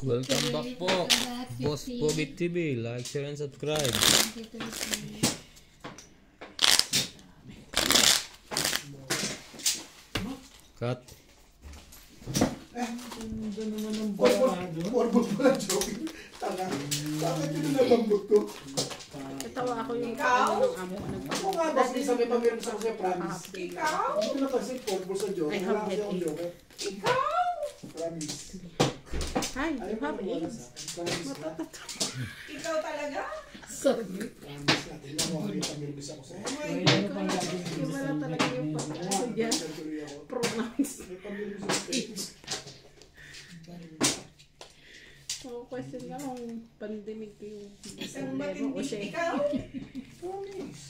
Welcome back po, Boss Pogi TV. Like, share, and subscribe. Cut. Porbol pala joke. Tanga. Bakit yun na nagbambot ko? Natawa ako yung ikaw? Ako nga ba sabi pa meron sa kasi promise. Ikaw? Hindi ko na kasi porbol sa joke. I Wala have kasi akong headache. joke. Ikaw? Promise. Hi, Ayaw you mo have wala AIDS. sa promise na. Ikaw talaga? Sorry. Promise na. Tingnan mo, hindi pa nervous ako sa Oh my Hindi God. ko na. Iba na talaga yung pag-ano dyan. Pronounce. May pamilya sa stage. So, question nga kung pandemic yung Isang problema o matindi siya. ikaw? Promise.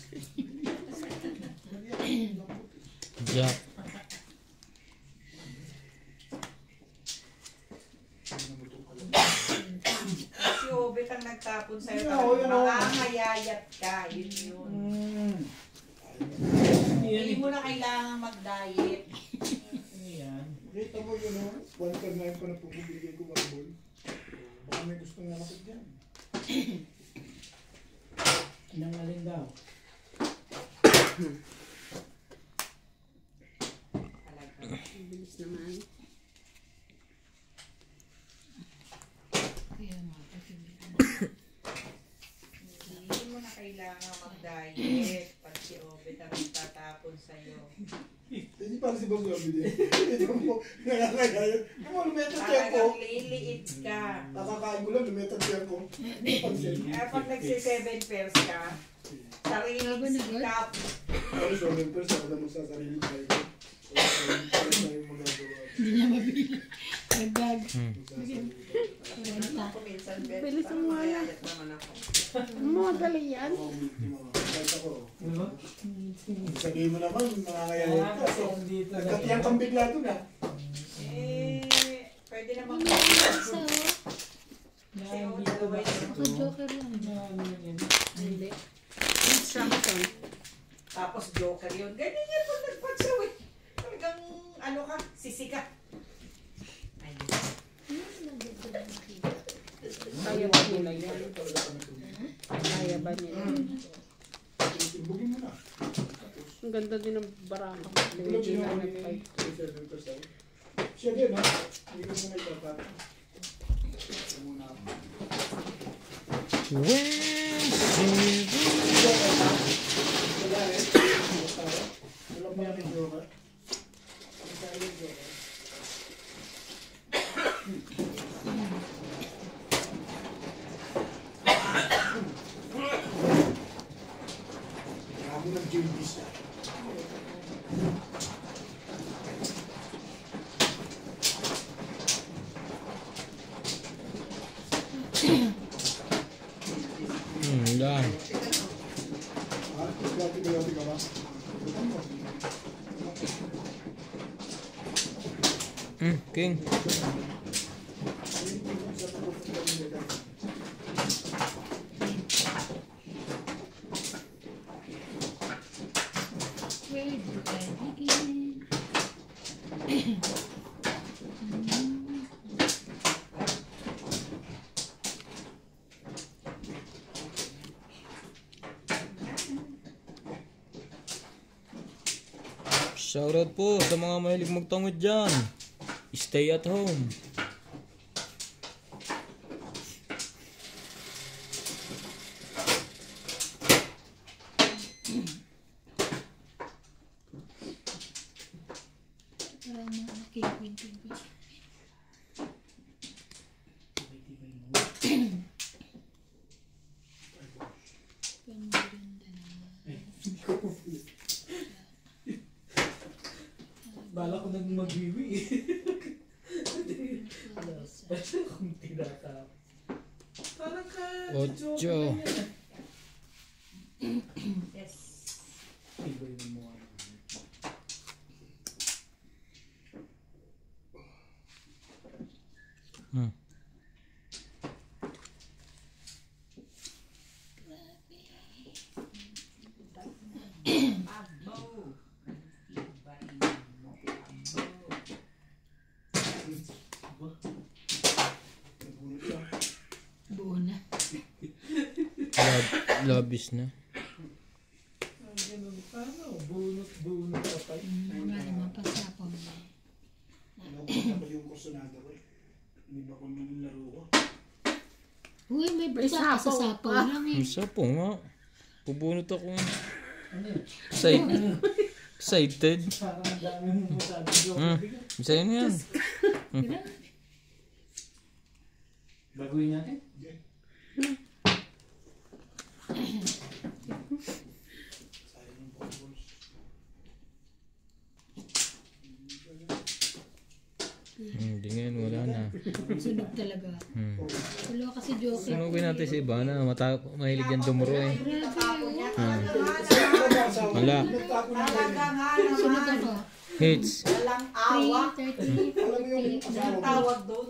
Jack. Si Obet ang nagtapon sa'yo. No, yun, no. Makakayayat ka. Yun yun. Hindi mo na kailangan mag-diet. Kita mo yun o. 1.9 ko na pupubigay ko marbol. Baka may gusto nga nakit dyan. Nangalin daw. Ang bilis naman. Hindi mo na kailangan mag-diet. Pag si Obet ang nagtatapon sa'yo. Hindi para si Boss Robby din. Hindi mo nakakaya. Kung mo lumetod siya ko. Talagang liliit ka. Nakakain ko lang, lumetod siya ko. Pansin. Pag nagsi-7 pairs ka, sarili sikap. Ay, so, may person ako na magsasarili tayo. Para tayo magagawa. Hindi niya mabili. Nagdag. Ako minsan, Bet, Bilis parang mo nga. mayayat naman ako. Mga dali yan. Oo, ultimo. Kahit ako. Diba? Sabihin mo naman, nakakayayat ka. So, nagkatiyang kang bigla doon ah. Pwede naman Isa oh. Nakakita Ako joker lang. Hindi. Samson. Tapos joker yun. Ganyan yan pag nagpagsaw eh. Talagang ano ka, sisika. Ayun. Kaya ba nila yan? Kaya ba nila? Ibugin mo na. Ang ganda din ng baraka. Ilang Hindi na sinawin nag-fight. yung siya din ha. Hindi ko muna ipapata. Ito muna ako. Wala eh. Wala pa yung joker. Wala yung joker. Marami ng JBs na. Yan. Ha? Gati ka ba? King. Where do I begin? Shoutout po sa mga mahilig magtangod dyan. Stay at home. Parang mga kingpin-kingpin. Ganda naman. Bala ko nang magwiwi eh. Kung tinatap. Parang ka... Ocho. joke na yan. Yes. Iba yung mukha. Abo. Iba mo. Abo. Labis na. Ang ganun, paano? Bunot ka pa. Wala naman pasapon. Nakuha ko yung kusunada ko eh. Iniba ko nung laro ko. Uy, may basa sa sapaw lang eh. Isa po nga. Pubunot ako. Ano yun? Excited. Parang ang dami mong masabi joke. Isa yun yan. Baguhin natin? Sayang yung balls. Hindi ngayon, wala na. Sunog talaga. Wala kasi joke. Sunugin natin si Ivana. Mahilig yan dumuro eh. Tapon niya. Wala. Nagtapo na Talaga nga Sunog naman. ako. Hits. Walang awa. 3:30. Alam mo yung Ang asawa ko. tawag doon.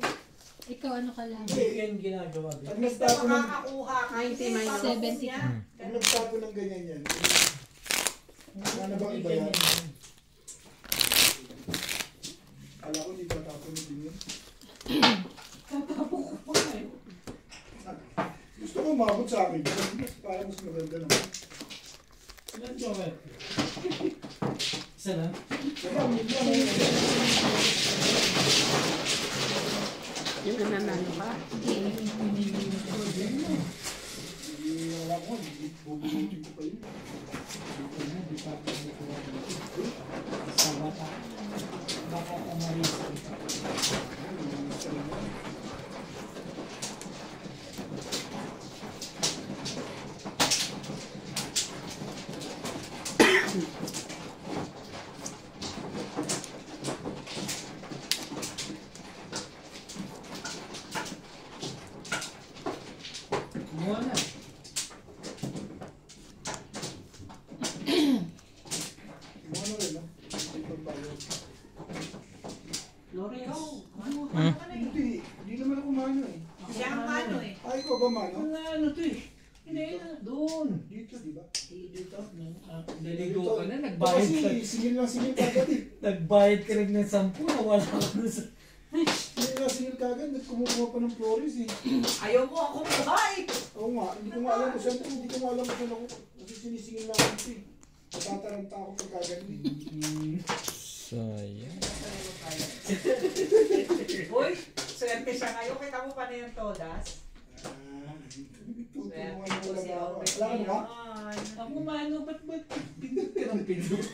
Ikaw ano ka lang? Hindi yan ginagawa. Pag Basta nagtapo ng, makakakuha ka. 90 Hindi, minus tapon 70. niya. pag nagtapo ng ganyan yan. Wala na bang iba yan? Kala ko di ba tapo na din yun? Gusto ko umabot sa akin. Para mas maganda naman. Ilan joker? Isa lang? Marami yan. Yung nananalo ka. Hindi, wala ko. Bubunutin ko pa yun. Sa bata. Baka tamaris. Kumuha na. Yung ano rin, no? Yung bayad. Loreo. Ano? Hmm? Hindi naman ako mano eh. Siya ang mano eh. Ay, ikaw ba mano? Ano to eh? Hindi na. Doon. Dito, di ba? Dito. Naligo ka na. Nagbayad ka. Kasi singil lang singil kagad eh. Nagbayad ka rin ng 10. Nawala ka na sa... Singil lang singil kagad. Kumukuha pa ng flores eh. Ayaw mo akong buhay. Oo nga, hindi ko nga alam kung saan hindi ko nga alam kung saan ako. Kasi sinisingil lang ako eh. Natataranta ako pag kagad eh. Sayang. Uy, swerte siya ngayon. Kita mo pa na yung todas. Tutulungan Swerte mo ko si lang ako. Obet Wala ka na ba? ngayon. Ako mano, ba't pindot ka ng pindot?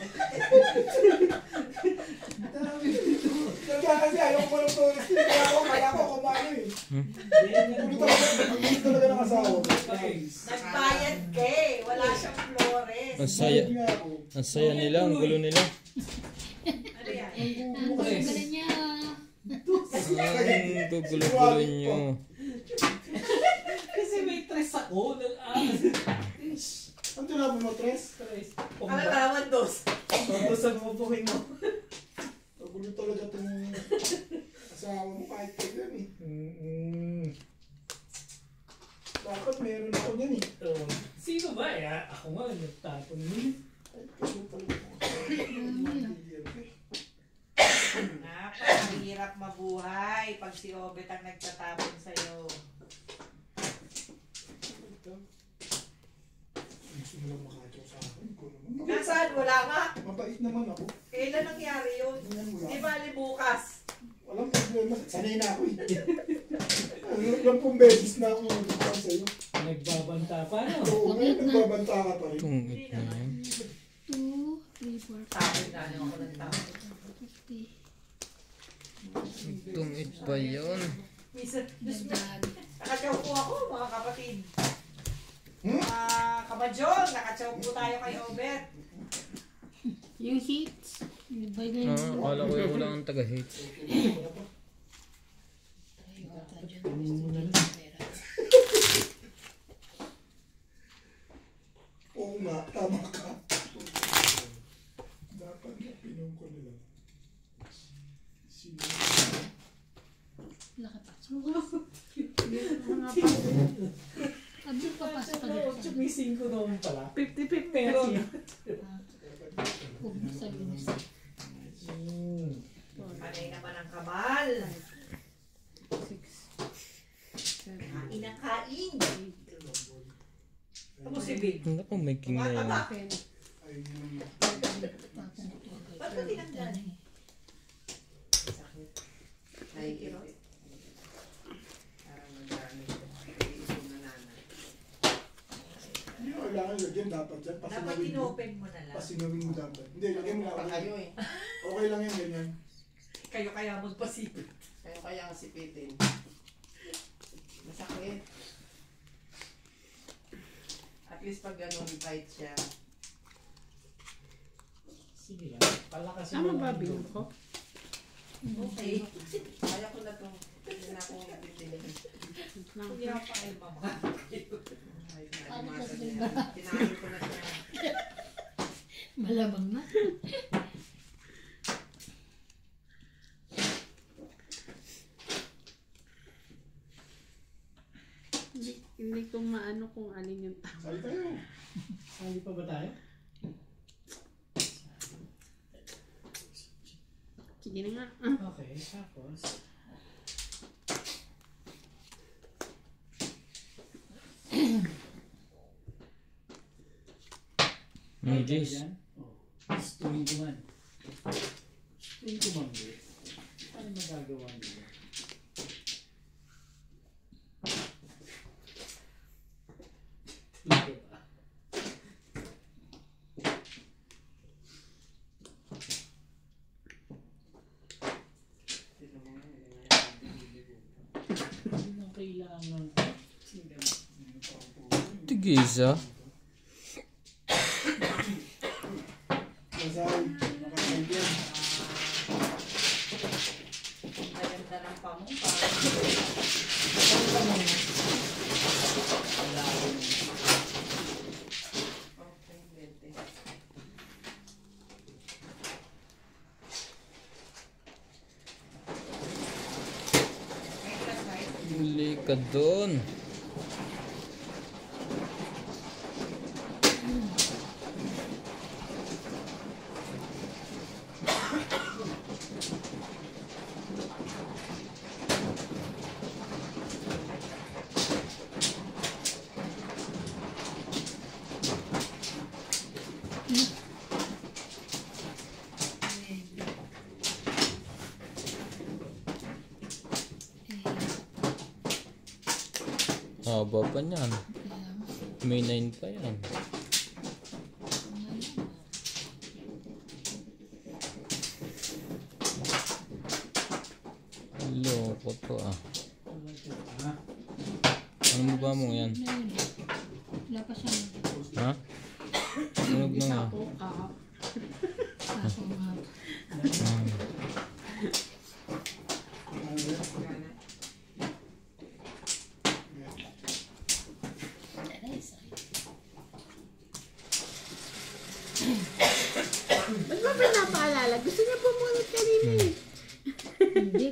Dami dito. Kaya kasi ayaw ko ng flores eh. Kaya ako kumano eh. Gusto talaga ng asawa ko. Nagbayad ka eh. Wala siyang flores. Ang saya. Nga ako. Ang saya nila. Ang gulo nila. Ano yan? Ang gulo niya. Ang gugulo-gulo nyo. Kasi may tres ako. Ang tinapon mo, Tres? Tres. Ano naman dos? Tapos ang mabuhay mo. Nagulo talaga itong asawa mo kahit kailan eh. Dapat meron ako niyan eh. Sino ba? Ako nga, nagtapon mo. Kasi talaga ako. Napakahirap mabuhay pag si Obet ang nagtatapon sa'yo. Gusto mo lang makatsaw sa akin. Ikaw naman. Nasaan? Wala nga. Mabait naman ako. Kailan nangyari yun? Ganyan mo Di lang. bali bukas. Walang problema. Sanay na ako eh. Ilang pong beses na ako nagpunta sa'yo. Nagbabanta pa, no? Oo, ngayon nagbabanta ka pa rin. Tungit na yan. 2, 3, 4, Tapon na lang ako ng tapon. 50. Tungit pa yun. Minsan, Dagdag. nakatsaw po ako mga kapatid. Hmm? Mga kamadyon, nakatsaw po tayo kay Obet. Yung hits. Yung ba na Ah, yung akala ko yung wala ang taga-hate. Toyota dyan. Pera. Oo nga, tama ka. Dapat pinom ko nila. Sino? Nakapasok. Abdul, papasok ka dito. May 5 naman pala. 50-50 Meron. Huwag mo sa lunes. Panay naman ang kamal. 6, 7, Kain ang kain. Tapos si Big. Naku, may king na yan. Tumataba. Ay, yun. Ba't ba tinanggal? Sakit. Naiirot. Parang magdamit. Iisip na nanay. Hindi mo kailangan lagyan. Dapat yan. Dapat Pasinawin mo. inopen mo na lang. Pasinawin mo dapat. Hindi, lagyan mo Pa lang. kayo eh. Okay lang yan, ganyan. Kayo kaya magpasipit. Kayo kaya ang sipitin. Masakit. At least pag ganun, tight siya. Sige lang. Palakasin Tama mo ba, lang Bing ito. ko? Okay. Kaya ko na itong, hindi na akong ipitin. Kuya pa ay mama. Ay, nalimasan niya. Tinahin ko na siya. Malamang na. Hindi ko maano kung alin yung tama. Sali tayo. Sali pa ba tayo? Sige na nga. Okay, tapos. Ang Jace. Yan. Oh. Tuwing ko man. Tuwing ko man. Ano magagawa nila? Tuwing ko ba? Tignan mo nga, hindi na yan. Bibili ko. Hindi na kailangan. Tigisa. Masay. Nakakain yan. Ang ganda ng pamumpa. Okay, 20. Huli ka doon. Haba pa niyan. May 9 pa yan. Loko to ah. Ano ba mo yan? Wala pa siya. Ha? Tunog na nga. Sapo ka. Sapo nga. Ano yan? Aray, sakit. Ba't ba pinapaalala? Gusto niya pumunot kanina eh. Hindi.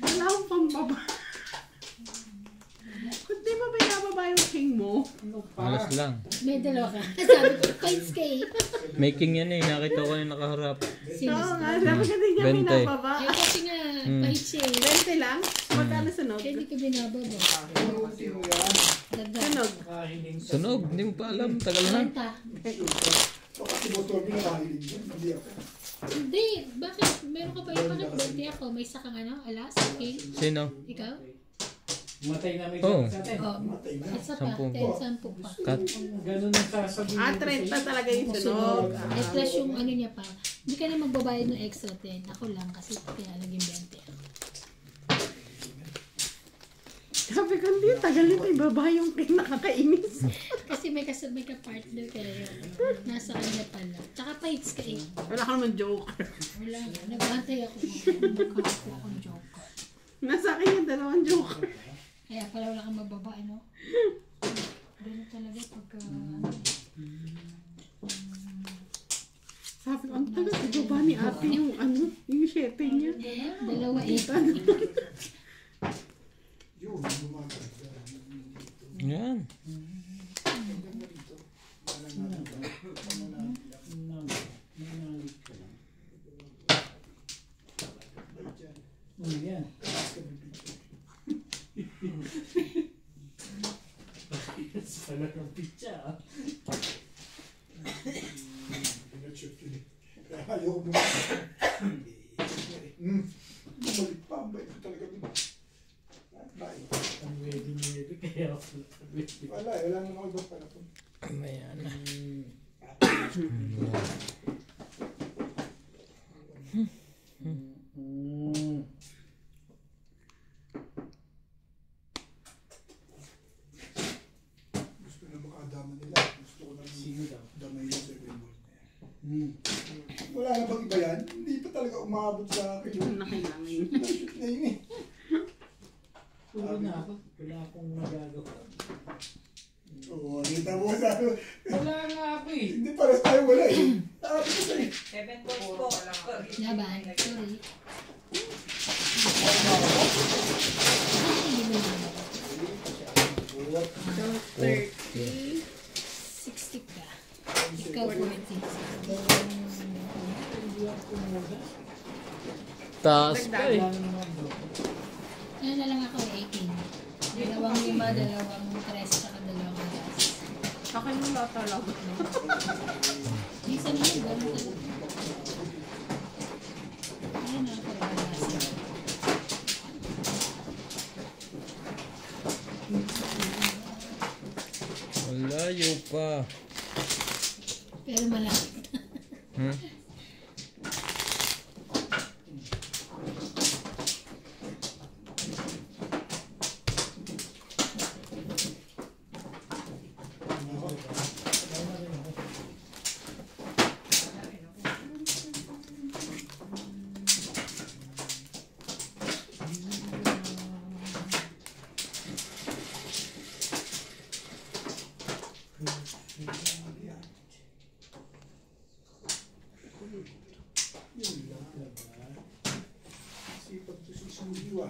Wala akong pambaba. Kung di mo binababa yung king mo. Alas lang. May dalawa ka. Sabi ko, points ka eh. Making yan eh. Nakita ko yung nakaharap. Sino? Oo nga, sabi ko din niya 20. binababa. Eh, kasi nga, pahit siya eh. 20 lang? Magkano sunog? Kaya hindi ko binababa. Sino yan? Dagdag. Sunog. Nakahiling sa Sunog. Hindi mo pa alam. Tagal na. 30. Baka si Boss Torby nakahilig yan. Hindi ako. Hindi. Bakit? Meron ka pa yung bakit birthday ako? May isa kang ano? Alas? King? Sino? Ikaw? matay na may Oh. sa atin. Oh. Matay na. Isa pa. 10 10 pa. Cut. Ganun ang sasabihin ko 30 sa'yo. talaga yung Sunog. sunog. Eh, plus yung ano niya pa. Hindi ka na magbabayad ng extra 10. Ako lang kasi kaya naging 20 ako. Sabi ko, hindi, tagal nito ibaba yung king nakakainis. Kasi may kasabay ka partner kaya nasa kanya pala. Tsaka pa-hits ka eh. Wala ka naman joke. Wala. Nagbantay ako kung magkakapo akong joke. Nasa akin yung dalawang joke. Kaya pala wala kang mababae, no? Ganun talaga pagka... Sabi ko, ang tagal ibaba ni ate yung ano, yung shete niya. Dalawa eh. Yun, lumakas. Yan. Yan. Wala ng pizza. Pinag-shoot yun eh. Kaya ayaw mo. Bumalik pa. Ang bait ko talaga. Bye. Ang wedding kaya ako wedding. Wala eh. Wala naman ako ibang panapon. Ayan. Gusto na makadama nila. Gusto ko na Sino daw? damay yung 7 ball na yan. Wala na bang iba yan? Hindi pa talaga umabot sa akin yun. Nakailangan. Na-shoot na yun eh. Wala na ako. Wala akong magagawa. Oo, kita mo sa Wala nga ako eh. hindi pares tayo wala eh. Sabi ko sa'yo. 7 balls po. Laban. Sorry. Hindi mo naman. So, 30. 60 ka. Ikaw 40. Taas pa eh. Ano na lang ako 18. Dalawang 5, dalawang 3, saka dalawang alas. Akin yung lahat talaga. Isa na yun, gano'n talaga. Ayun na ako alas. Malayo pa. Pero malaki. Hmm? Sipag to si Suliwa.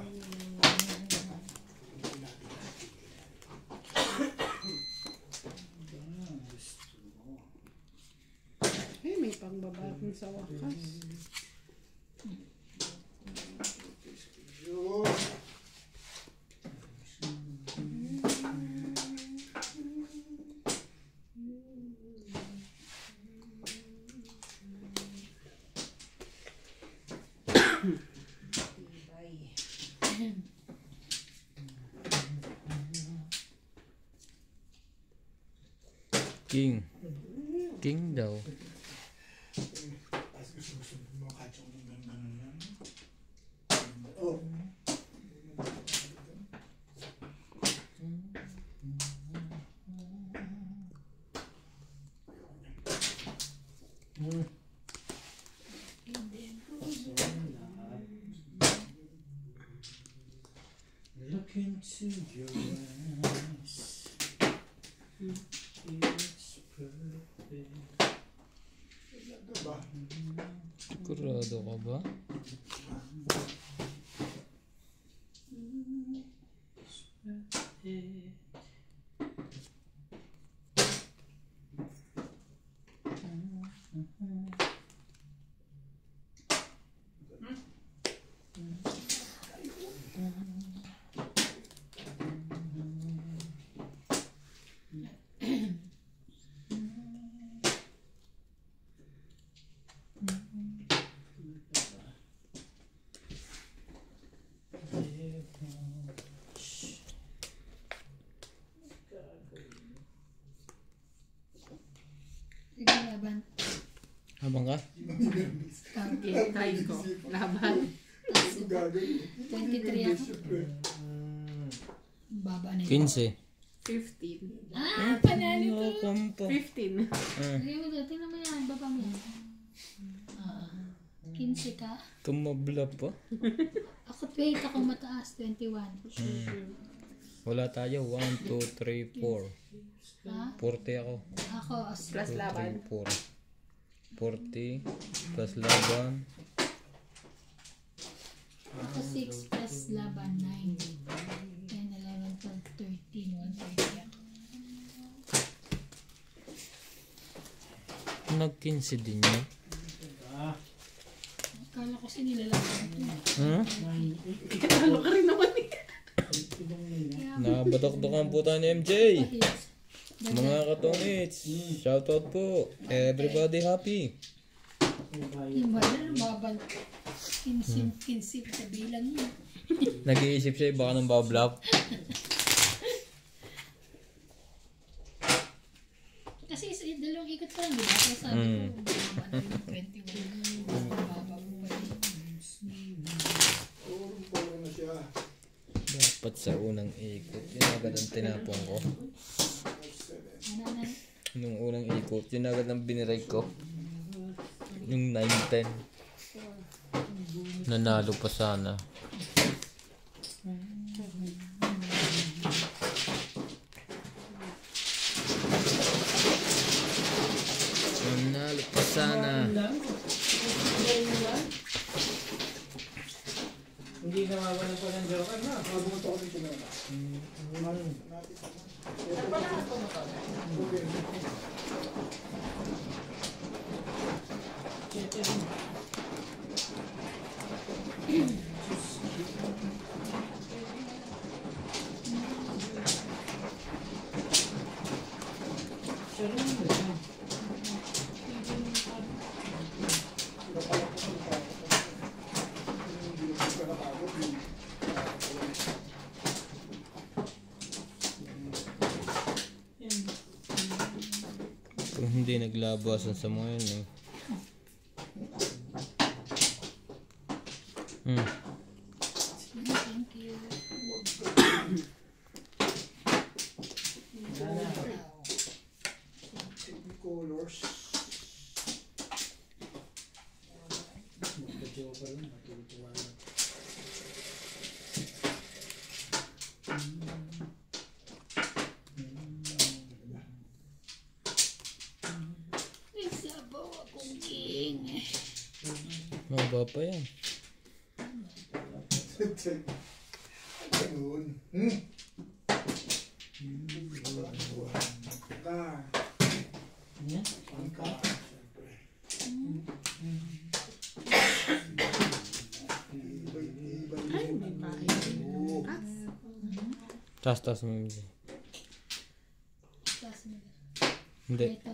Eh, may pangbabaking sa wakas. Yun. King. King daw. Tapos gusto mo makachok ng ganun yan. Oh. Look into your eyes. It's perfect. Diba? Sigurado ka ba? Sige, laban. Habang ka? Okay, try ko. Laban. Ito gagawin. 23 ako. Baba na yun. 15. 15. Ah, panalo to. Kampo. 15. Lagay mo doon. Tingnan mo yan. Baba mo yan. 15 ka. Tumabla pa. Ako 20. Ako mataas. 21. Wala tayo. 1, 2, 3, 4. Ha? 40 ako. Ako as Plus laban. 4. 40 plus laban. Ako 6 plus laban 9. 10, 11, 12, 13, 130 ako. Nag-15 din yun. Akala ko sinilalaban ito. Hmm? Talo ka rin naman eh. Kaya Nabadok-dokan po tayo ni MJ. pahit. Mga katongits, shoutout po. Everybody happy. Yung wala na mabal. Kinsip sa bilang niya. Nag-iisip siya, baka nang bablap. Kasi dalawang ikot pa lang, di ba? Kaya sabi ko, bumaba na yung 21. Bumaba mo pa rin. Puro na siya. Dapat sa unang ikot. Yun agad ang tinapong ko. Ano na? Nung unang ikot, yun agad ang binireg ko. Yung 9-10. Nanalo pa sana. Nanalo pa sana. Hindi na mawalan pa ng joker na. Bumunta ko dito na. Nagpalahan ko mo to. Kung hindi naglabasan sa mga yun eh. Thank you. Colors. Magka-joker lang, matutuwa na. May sabaw akong king. Maba pa yan. Ganun. Ah, Yan. pangka. Siyempre. Ibay mo. Tas mo yun. Tapos mo. Hindi. Ito.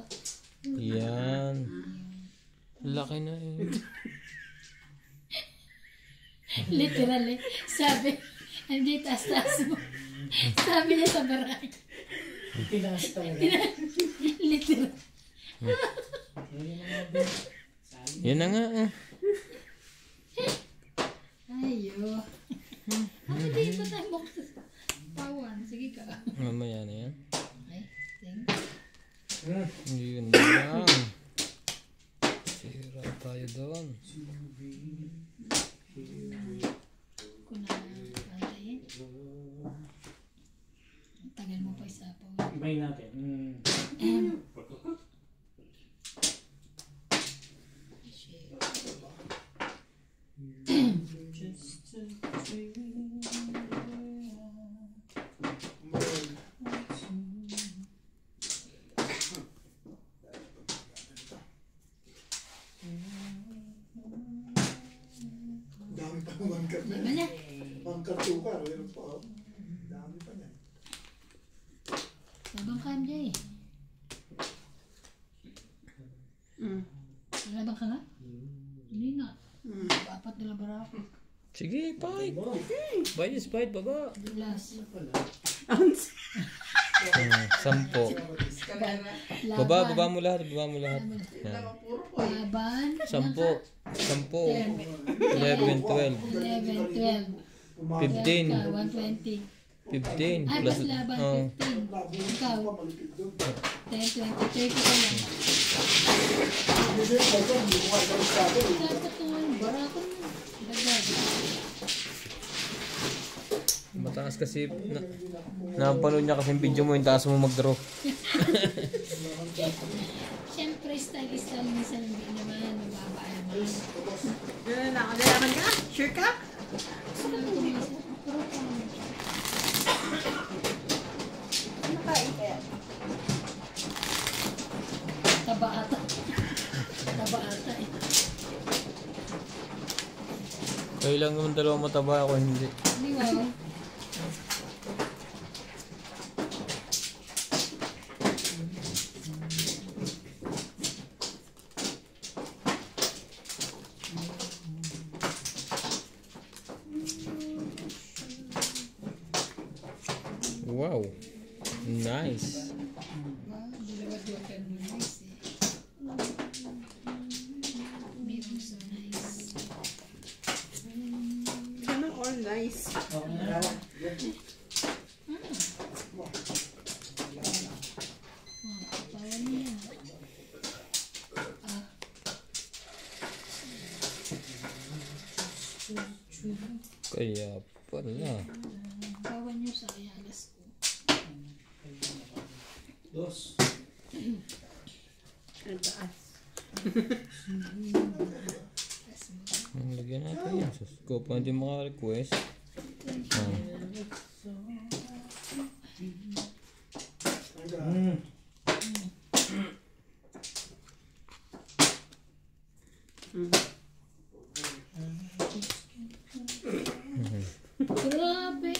Yan. Laki na eh. Literal eh. Sabi, hindi taas-taas mo. Sabi niya sa baray. Tinaas talaga. Literal. Yan na nga eh. Ayo. Hindi pa tayo buksan. Pawan. Sige ka. Mamaya na yan. Okay. Thank you. Yun na lang. Sira tayo doon. Kung na-antayin. Tagal mo pa isapaw. Ibayin natin. Dami pa naman ka na. Diba na? Pangkatuka, meron pa. Oh. Dami pa niyan. Labang ka, MJ. Labang ka nga? Hindi na. Apat na lang bara ako. Sige, fight. Fight is fight, baba. Last. 10. Baba mo lahat, baba mo lahat. Yan. Laban. 10. 11, 12. 11, 12. 15. 120. 15. Ay, Plus, mas laban. oh. 15. Ikaw. Malipit doon. 10, 20, 30 ka lang. Hindi, hindi ko kaya sa akin. Dapat nga yung barakon mo. Dagdag. Mataas kasi, napanood niya kasi yung video mo, yung taas mo mag-draw. Siyempre, style minsan hindi naman. Mababa naman. Nalaman ka? Sure ka? Ano kain kaya? Taba ata. Taba ata eh. Kayo lang naman dalawa mataba, ako hindi. Hindi wow. Wow. Nice. Wow, dalawa joker mo nice eh. Meron so nice. Ganun all nice. Okay na. Wow, kapawan niya. Kaya pala. Kapawan niyo sa ayalas ko. Dos. Ang taas. Lagyan natin yan. Sus ko pa hindi maka-request. Grabe!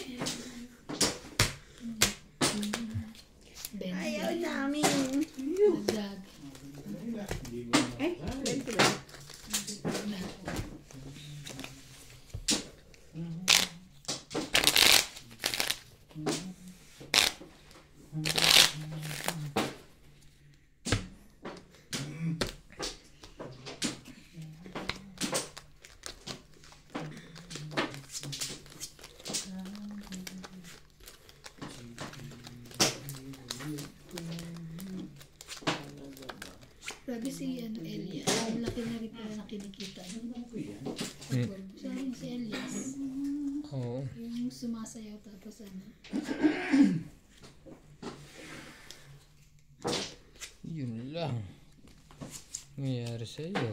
Ayaw namin. Dagdag. Ay, 20 ba? Grabe si Elias. Ang laki na rin pala na kinikita. Sayang si Elias. Oo. Yung sumasayaw tapos ano. Yun lang. Nangyayari sa'yo.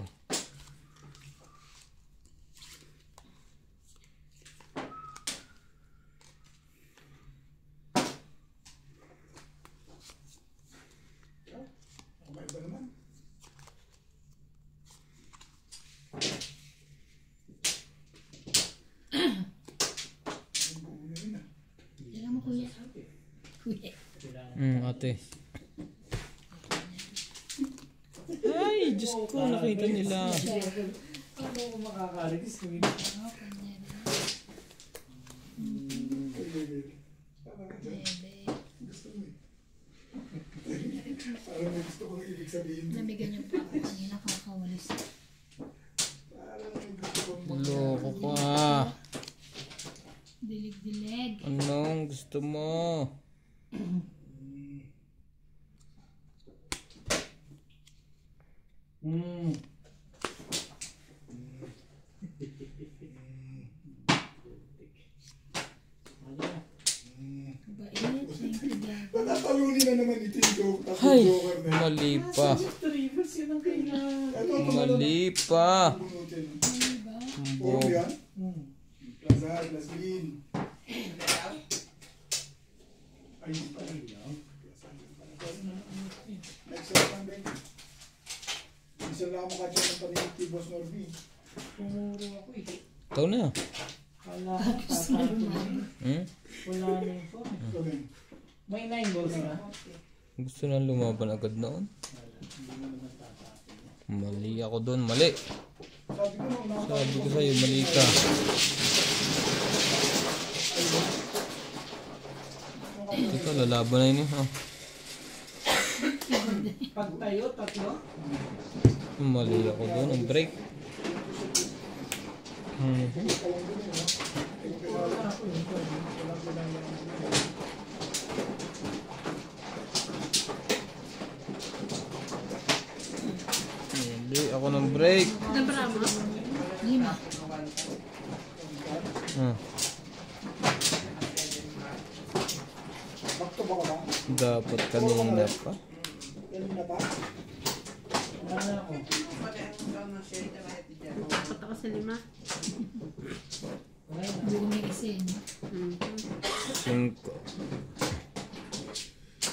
May iba naman. Ang buo na rin ah. Alam mo kuya. Kuya. Ate. Ay, Diyos ko, nakita nila. Ano ko makakaritis kung hindi? Oo, kanya rin. Bebe. Gusto mo eh. Parang may gusto kong ibig sabihin. Nabigyan niyo pa ako kanina kakawalis. Parang may gusto kong Loko ka. Dilig-dilig. Anong gusto mo? Bait. Thank you, Gabi. Patatalunin na naman ito yung joke. Tapos Ay, joker na. mali pa. Trivers yun ang kailangan. Ito, Mali pa. bunutin. Diba? Puro Bo. yan. Plaza, Glaslin. Ay, hindi pa rin. Next time ang ganyan. Isa lang makadya ng paninig kay Boss Norby. Pumuro ako eh. Ikaw na. Kala ko tatapin. Wala na yung phone. Ito rin. May 9 balls na. Gusto na lumaban agad noon. Hindi mo naman tatapin. Mali ako doon. Mali. Sabi ko nung Sabi ko sa'yo, mali ka. Ito, lalaban na yun eh. Oh. Pag tayo, tatlo. Mali ako doon. Ang break. Mali ako ng break. Nabra mo? 5. back to back ba? Dapat kanina pa. Kanina pa? Wala na ako. Dapat ako sa 5. Wala na. Bumi kasi. No? 5.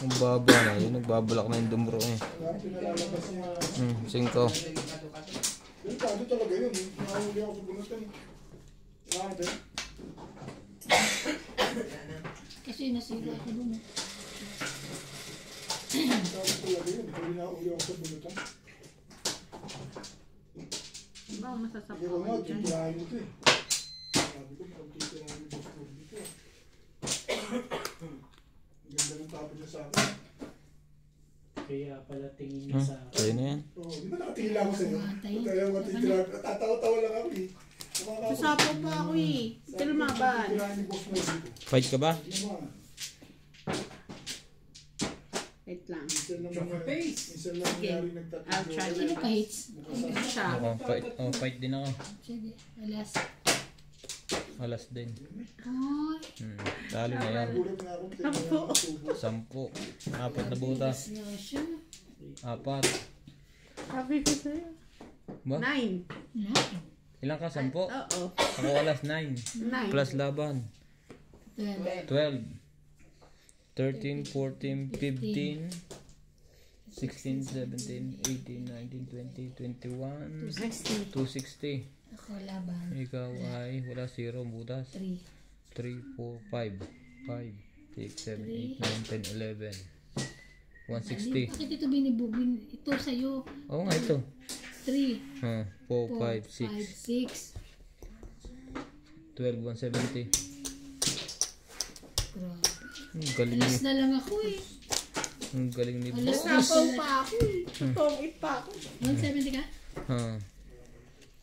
Ang baba na yun. Nagbabalak na yung dumro eh. Kaya pinalalabas niya. 5. Delikado talaga yun. Nakahuli ako sa bunutan. Grabe. Kasi nasira ako dun. Grabe talaga yun. Hindi nakahuli ako sa bunutan. Diba, Hindi ko masasapawan nga, dyan. titirahin mo ito eh. Sabi ko, mukhang titirahin mo Boss Norby ito. siya sa akin. Kaya pala tingin niya sa akin. Sa'yo na yan. Oo, di ba nakatingin lang ako sa'yo? Matay. Kaya matitira. Tatawa-tawa lang ako eh. Sasapaw pa ako eh. Ito lumaban. Tirahan ni Boss Mozi ko. Fight ka ba? Naman. Wait lang. Minsan lang Chocolate mga- face. minsan lang Sige. nangyari nagtatlo. I'll try my Sino best. ka-hits? Siya. Fight din ako. Sige, alas. Alas din. Ay, Talo na yan. Gulat nga ako. tingnan Ako. ang tubo. 10. 4 na butas. nga siya. 4. Sabi ko sa'yo. Ba? 9. Ilang ka? 10? Oo. Ako alas 9. 9. Plus laban. 12. 12. 13, 14, 15, 16, 17, 18, 19, 20, 21, 60. 260. Ako laban. Ikaw ay wala 0 butas. 3. 3, 4, 5, 5, 6, 7, 8, 9, 10, 11. 160. Bakit ito binibugin? Ito sa'yo. Oo nga ito. 3, 4, 5, 5, 6. 6, 12, 170. Grabe. Ang galing Alas ni, na lang ako eh. ang galing ni Alas boss. Sapaw pa ako eh. Tutongit pa ako. 170 ka? Ha.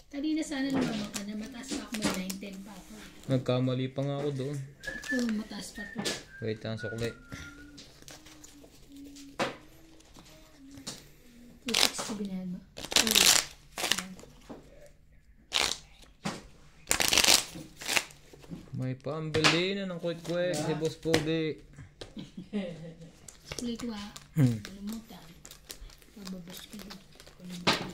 Kanina sana lumabang ka na. Mataas pa ako. May 910 pa ako. Nagkamali pa nga ako doon. Ito, mataas pa to. Wait, ang sukli. 260 binayad mo. May pambili na ng quick-quick si Boss Pogi. Kulit ko ah. Kalimutan. Pababas ko doon. Kalimutan.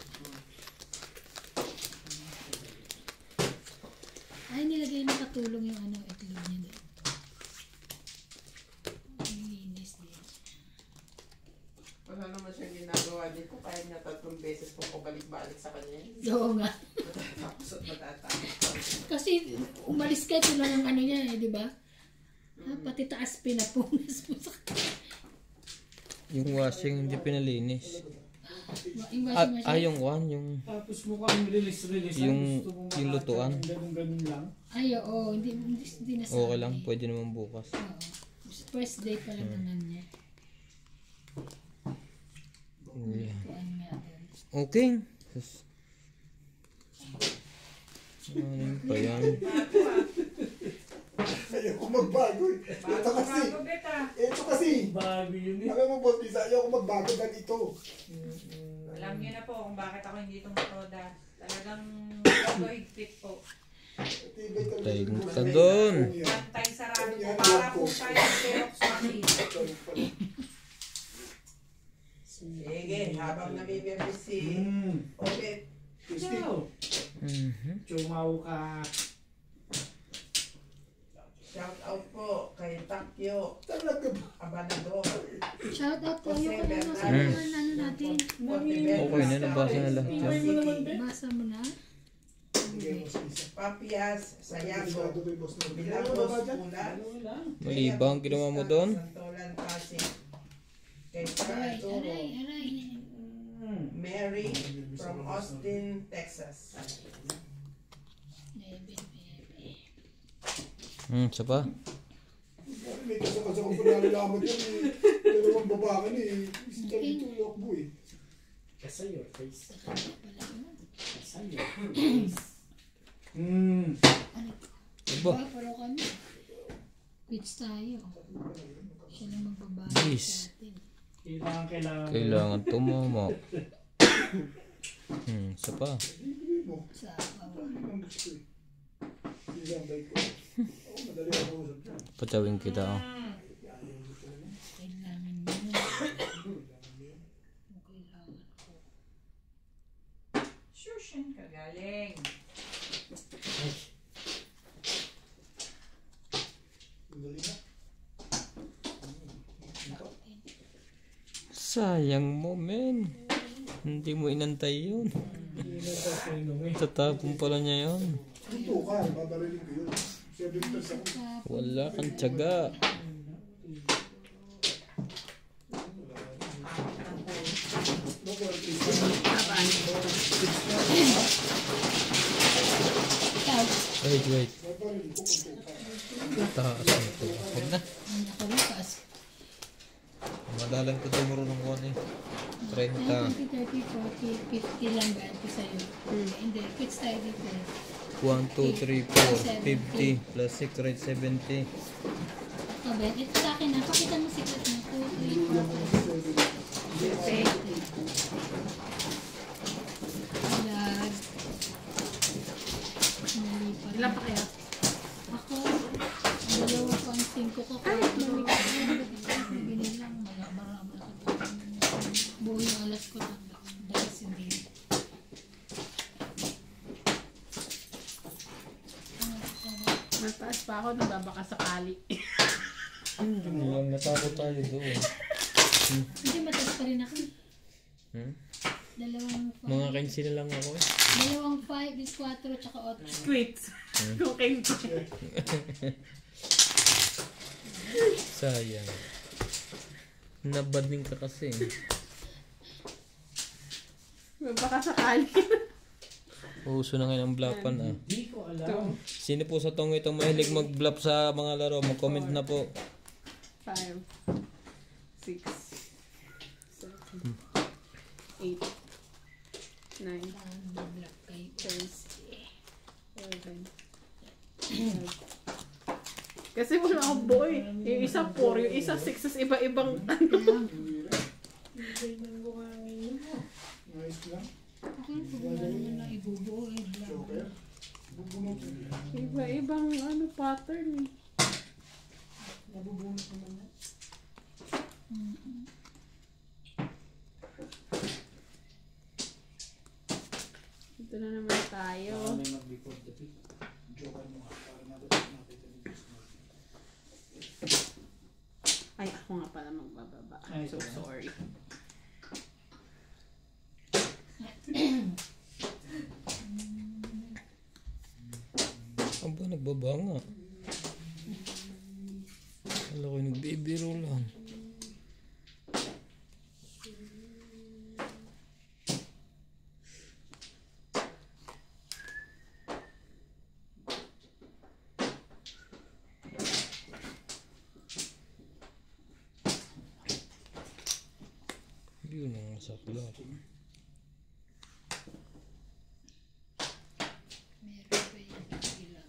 Ay, nilagay na katulong yung ano, itlog niya doon. Ang linis din. Wala naman siyang ginagawa dito. Kaya niya 3 beses po pabalik-balik sa kanya. Oo nga. Tapos at matatapos. Kasi umalis ka, ito lang ang ano niya eh, di ba? Pati taas pinapunas mo sa Yung washing hindi pinalinis. yung washing machine. Yung one, yung Tapos mukhang release. Yung- yung lutuan. Ganun lang. Ay, oo. Hindi nasabi. okay lang, pwede naman bukas. Oo. First day pa lang naman niya. Yeah. Kuan nga doon. Okay. Ano pa yan? Ayaw ko magbago eh. Ito kasi. Bago beta. Ito kasi. Bago yun eh. Alam mo, Boss Pisa, ayaw ko magbago ganito. Alam niyo na po kung bakit ako hindi tumatoda. Talagang bago higpit po. Tibay talaga. Tayo yung ka Boss doon. Pisa. Pantay sarado po. Para po tayo Xerox machine. Sige, habang namibiyabis si Ulit. Ciao. Chumaw ka. Shout out po kay Takyo Talaga ba? Abanador. Shout out po yung pala nasa Mm. naman ano natin. Okay na, nabasa na lahat yan. Basa mo na. Sige, Boss Pisa. Papias, Sigurado Sayago, to yung Boss Norbert. Bilangos, Ano ba dyan? Pulan. Mali ba ang ginawa mo doon? Santolan, Pasig. Kay Aray, Arturo, aray, aray. Mary from Austin, Texas. Bebe, bebe. Isa pa. May kasakasa ko pa nalalaman yan eh. Pero ang babakan eh. Isang dito yung akbo eh. Kasi your face. Kaya pala yun. Kasi your face. Ano? Aba. Pero kami. Quits tayo. Siya lang magbabayad Yes. sa atin. Kailangan. Kailangan tumama. Isa pa. Ibigay mo. Sa awa. Ang gusto eh. Isang bike ko. Oo, madali ako usap dyan. Patawin kita. Oh. Kailangan mo. Kailangan ko. Shushin, kagaling. Madali na. Sayang mo, men. Hindi mo inantay yun. Tatapon pala niya yun. Ito ka, babarilin ko yun. 7 plus ako. Wala kang tiyaga. Ikaw. Wait. Babarilin ko kung ito ka. Taas nito. Huwag na. Ang nakabukas. Madalang ko tumuro ng kuwan eh. 30. 20, 30, 40, 50 lang gaan ko sa'yo. Hindi, fix tayo dito. 1, 2, 3, 4, 50 plus 6, right, 70. O, Ben, ito sa akin na. Pakita mo secret mo. 2, 3, 4, 5. Lag. Nalipat. Ilan pa kaya? Ako, dalawa ko ang 5 ko. Ay, ganyan lang. Marami. Buo yung alas ko lang. Dahil hindi. Mataas pa ako, nababaka sakali. Lang natakot tayo doon. Hindi, mataas pa rin ako. Dalawang 5. Mga 15 na lang ako eh. Dalawang 5 is 4 tsaka 8. Quit. Okay. Sayang. Nabadning ka kasi. Nababaka sakali. Uso na ngayon ang blapan ah. Hindi ko alam. Sino po sa tong itong mahilig mag-blap sa mga laro? Mag-comment na po. 5, 6, 7, 8, 9, 10, 11, 12. Kasi wala akong boy. Yung isa 4, yung isa 6, tas iba-ibang ano. Nice lang. Okay, kung ano mo na ibubuo eh. Joker. Bubunot. Iba-ibang ano pattern eh. Nabubunot naman yan. Ito na naman tayo. May mag-record the pic. Joker mo nga. Para natin makita ni Diyos mo. Ay, ako nga pala magbababa. I'm Ay, so ito na. sorry. Aba, nagbaba nga. Alam ko, nagbibiro lang. Yun ang saklat. Meron pa yung ilang.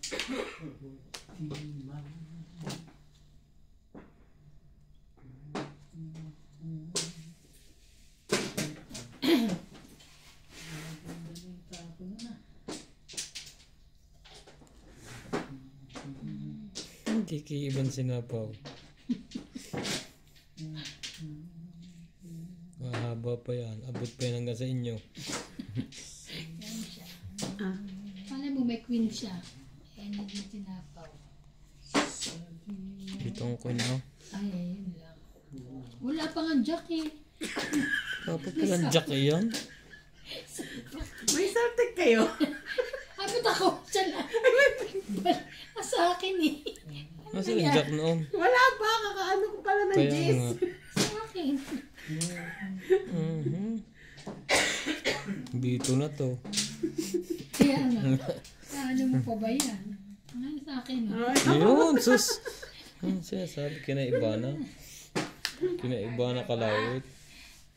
Hindi kiiban sinapaw. Mahaba pa yan. Abot pa yan hanggang sa inyo. Yan siya. Alam mo, may queen siya. Eh, hindi tinapaw. Dito ang coin mo. Ay, ayun lang. Wala pa nga jack eh. Dapat palang jack eh yan. May saltek kayo. Abot ako. Siya lang. Sa akin eh. Nasa yung jack noon? Wala pa, kakaano ko pala ng Kaya J's. nga. Sa akin. Bito na to. Kaya nga. Ano mo pa ba yan? Ano sa akin? Yun, sus. Ang sinasabi, kinaiba na. Kinaiba na kalawit.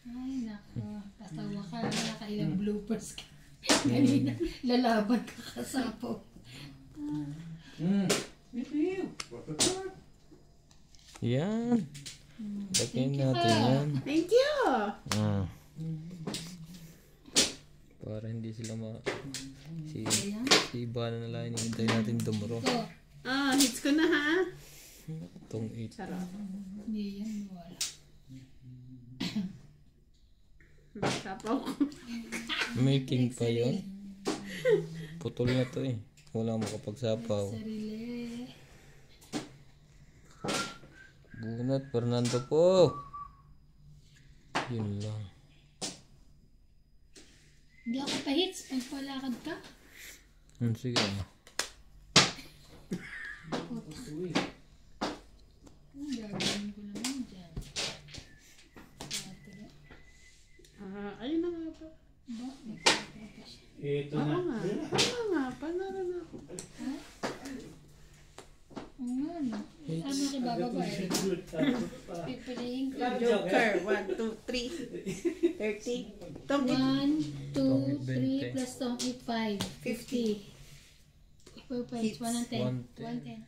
Ay, nako. Tasawa ka. Nakailang bloopers ka. Kanina, lalaban ka kasapaw. Yan. Lagyan natin yan. Thank you. Ah. Para hindi sila si Ivana na lang hinihintay natin dumuro. Ito. Hits ko na ha. Itong 8. Sarap. Hindi yan. Wala. Sapaw ko. May king pa yun. Putol na to eh. Wala makapagsapaw. Sarili. Bunot, Fernando po. Yun lang. Hindi ako pa-hits. Pagpalakad ka. Sige ah. Gagawin ko naman dyan. Ayun na nga pa. Ba? Nagpapapa siya. Ito Oo na. nga. Oo nga. Panalo na ako. Oo nga, no? Ano bababa eh. Good. Tapos pa. Pipiliin ko. Joker. 1, 2, 3. 30. Tong 1, 2, 3 plus tong 8, 5. 50. Equal points. 1 and 10. 110.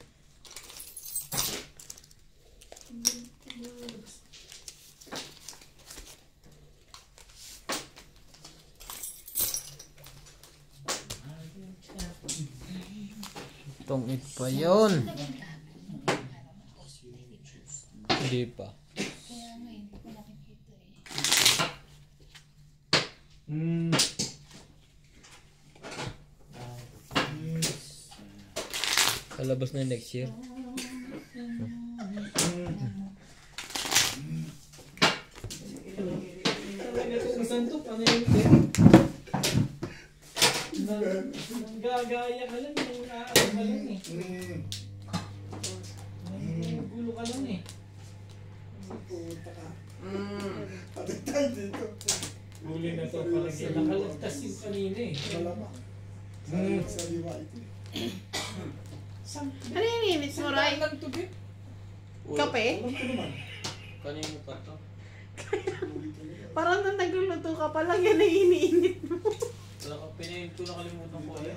Tungit pa yun. Hindi pa. Kaya nga hindi ko nakikita eh. Kalabas na next year. Santok, ano yun? Nanggagaya ka lang, nangaano ka lang eh. Gulo ka lang eh. Puta ka. Patay tayo dito. Huli na to, parang nakalagtas yung kanina eh. Malamang. Sa liwa ito. Ano yung init mo, Ray? Kape? Alam ko naman. Kanino pa to? Parang nang nagluluto ka pa lang yan ay iniinit mo. Wala ka pinayin ko, nakalimutan ko eh.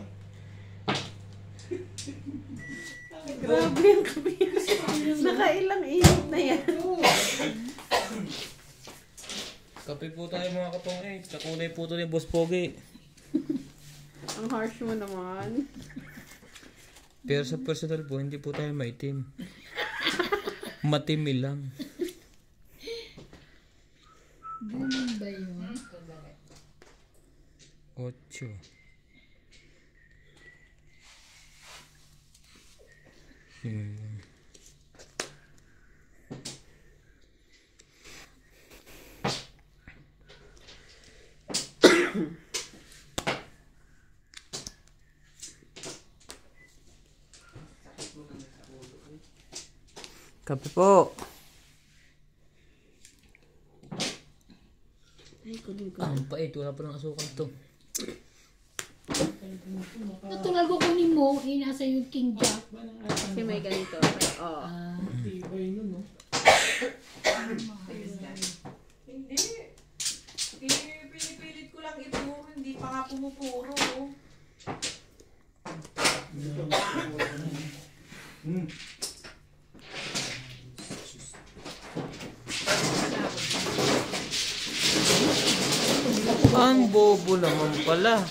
Grabe yung kape. Nakailang init na yan. Kape po tayo mga kapong eh. Kakulay po ito ni Boss Pogi. Ang harsh mo naman. Pero sa personal po, hindi po tayo maitim. Matimi lang. Ganun ba yun? 8. Kape po. Ay, kunin ko. Ang pait, wala pa ng asukal to. Natural ko kunin mo, nasa yung King Jack. Kasi may ganito. Oo. Tibay nun, no? Hindi. Pinipilit ko lang ituro, hindi pa nga pumupuro. Ang bobo naman pala.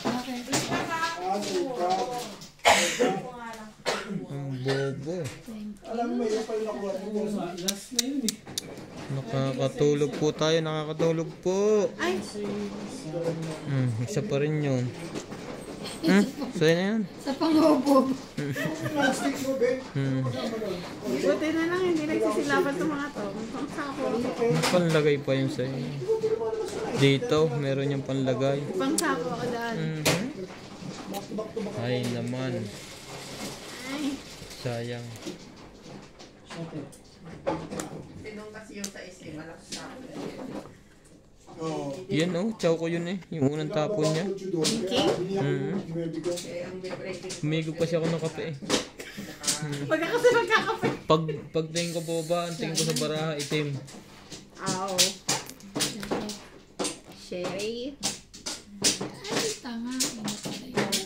Ang bobo. Alam mo, yung pala nakuha mo. Last na yun eh. Nakakatulog po tayo, nakakatulog po. Ay, Isa pa rin yun. Sa'yo na yan. Sa pangobob. Plastic mo, Ben. buti na lang hindi nagsisilaban sa mga to. Ang sako. Panlagay pa yun sa'yo. Dito, meron yung panlagay. Pang sako ako daan. Ay naman, Ay. sayang. Sinong kasi yung sa isli, malakas na ako. Oo. Yan oh, chow ko yun eh. Yung unang tapon niya. King? Eh, ang bibreaking Umigo pa siya ako ng kape eh. Pagka kasi magkakape. Pagtingin ko baba, ang tingin ko sa baraha, itim. Aw. Sherry. Ay, tanga.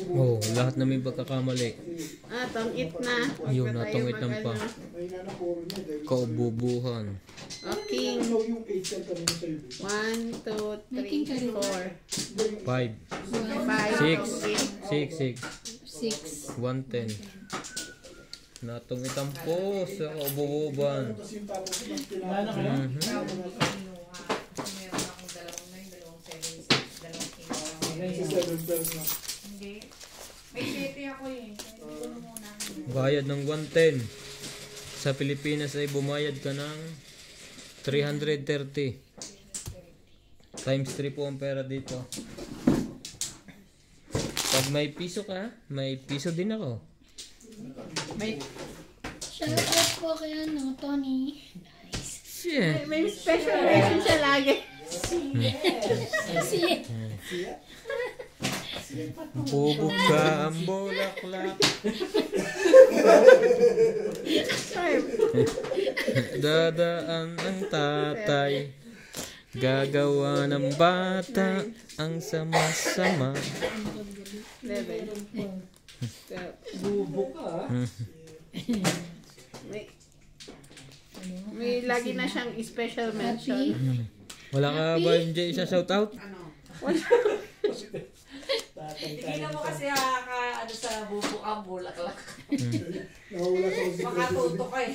Oh, lahat na may pagkakamali. Tongit na. Huwag Yun, na tayo natongit ng pa. mag-ano. Kaububuhan. Okay. Yung 8 cent kanina sa'yo. 1, 2, Making 3, ka rin. 4, 5, 5, 6, 6, 6, 6. 110. Natongit ang po sa kaububuhan. Kasi yung tapos ng Wala na kayo? Mhm. Meron akong dalawang 7, dalawang king. 7 pesos na. Hindi. May 7 ako eh. Hindi ko na muna. Bayad ng 110. Sa Pilipinas ay bumayad ka ng 330. Times 3 po ang pera dito. Pag may piso ka, may piso din ako. May, Shoutout po kay Tony. Yeah. may special version siya lagi. Kasi, Bubog ka ang bulaklak. Five. Dadaan ang tatay, gagawa ng bata ang sama-sama. 11. Bubo ka, ha? May lagi na siyang special mention. Wala ka ba yung Jay sa shoutout? Ano? Tatay Tingnan mo tayo. kasi ano sa bubo ang bulaklak. Nawawala sa kasi. Makatuto ka eh.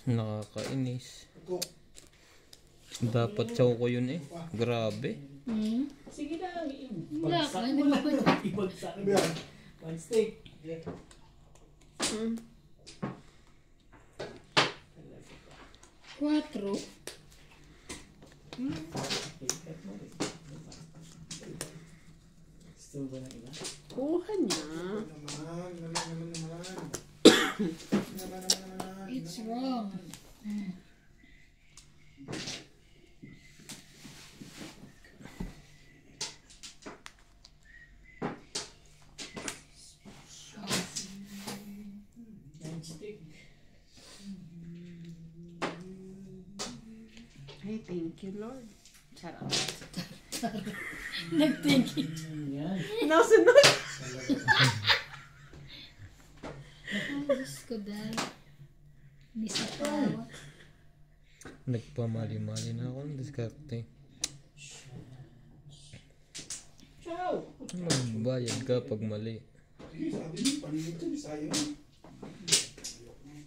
Nakakainis. Dapat choco yun eh. Grabe. Hmm? Sige na, Wala ibagsak ka, mo hindi na. mo pa- Ibagsak Ano mo. yan? One stick. Hmm. 4. Gusto mo ba ng iba? Kuha niya. Naman. It's wrong. One stick. Ay, thank you, Lord. Charot. Nag-thinking. Yan. Nasunod. Ay, Diyos ko dahil. Hindi sa tawa. Nagpamali-mali na ako ng diskarte. Ciao! Magbayad ka pag mali. Sabi niyo, paninit yun, sayang.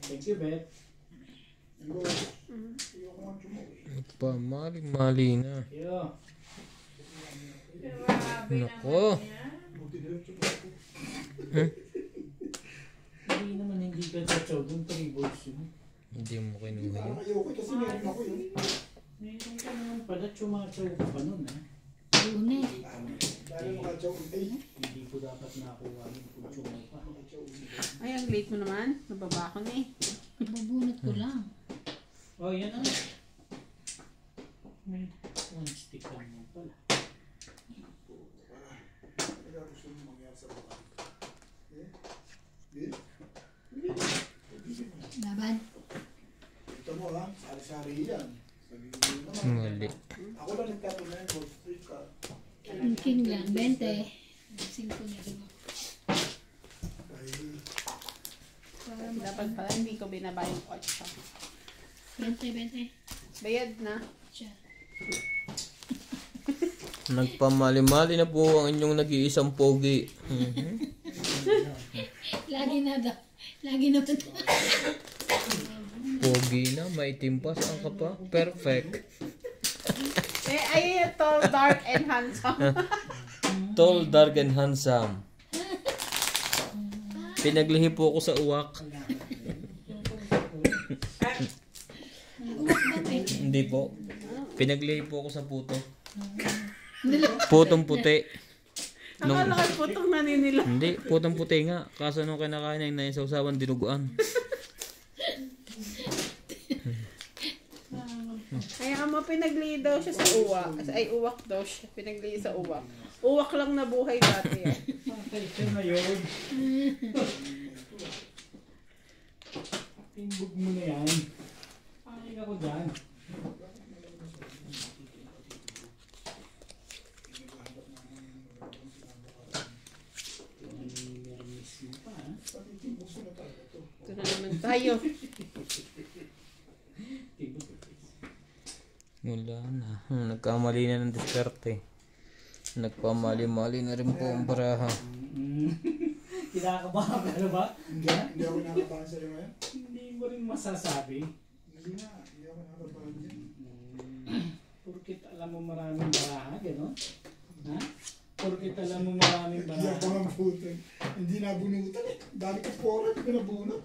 Thank you, Beth. Ayoko nga tumuwi. Nagpamali-mali na. Yo. Nako. Buti na lang tumuwi. Hindi naman hindi ka chachaw dun 3 balls yun. Hindi mo kinuha yun. Parang ayoko kasi meron ako yun. Meron ka naman pala chumachaw ka pa nun, ha? Una eh. Dahil makachaw ay. Hindi ko dapat nakuha yun kung chumaw ka. Ay, ang late mo naman. Nababa ko na eh. Babunot ko lang. Oh, yan na. May one stick lang mo pala. Kaya gusto mo mangyari sa buwan. Eh? Laban. Ito mo ha, sari-sari yan. Sabi ko naman. Mali. Ako lang nagkatunan yung Wall Street ka. King lang. 20. 5 na rin ako. Ay, Para Dapat pala hindi ko binaba yung 8. 20. Bayad na. Siya. Nagpamali-mali na po ang inyong nag-iisang pogi. Lagi na daw. Lagi na daw. Pogi na, maitim pa. Saan ka pa? Perfect. Eh, ay, tall, dark, and handsome. Tall, dark, and handsome. Pinaglihi po ako sa uwak. Hindi po. Pinaglihi po ako sa puto. Putong puti. Akala ko putong naninila. Hindi, putong puti nga. Kaso nung kinakain niya na yung sausawan, dinuguan. Kaya mo pinagli daw siya sa uwak. Ay, uwak daw siya. Pinagli sa uwak. Uwak lang na buhay dati eh. Patay siya na yun. Timbog mo na yan. Pakinig ako dyan. Ito na naman tayo. Wala na. Nagkamali na ng diskarte. Nagpamali-mali na rin po ang baraha. Kinakabahan ka na ba? hindi ako nakabahan sa'yo ngayon. Hindi mo rin masasabi. Hindi nga, hindi ako nakabahan dyan. Porkit alam mo maraming baraha, gano'n? Ha? Porkit alam mo maraming Hindi ako baraha. nabunutan. Hindi nabunutan eh. Dami ko po rin, hindi nabunot.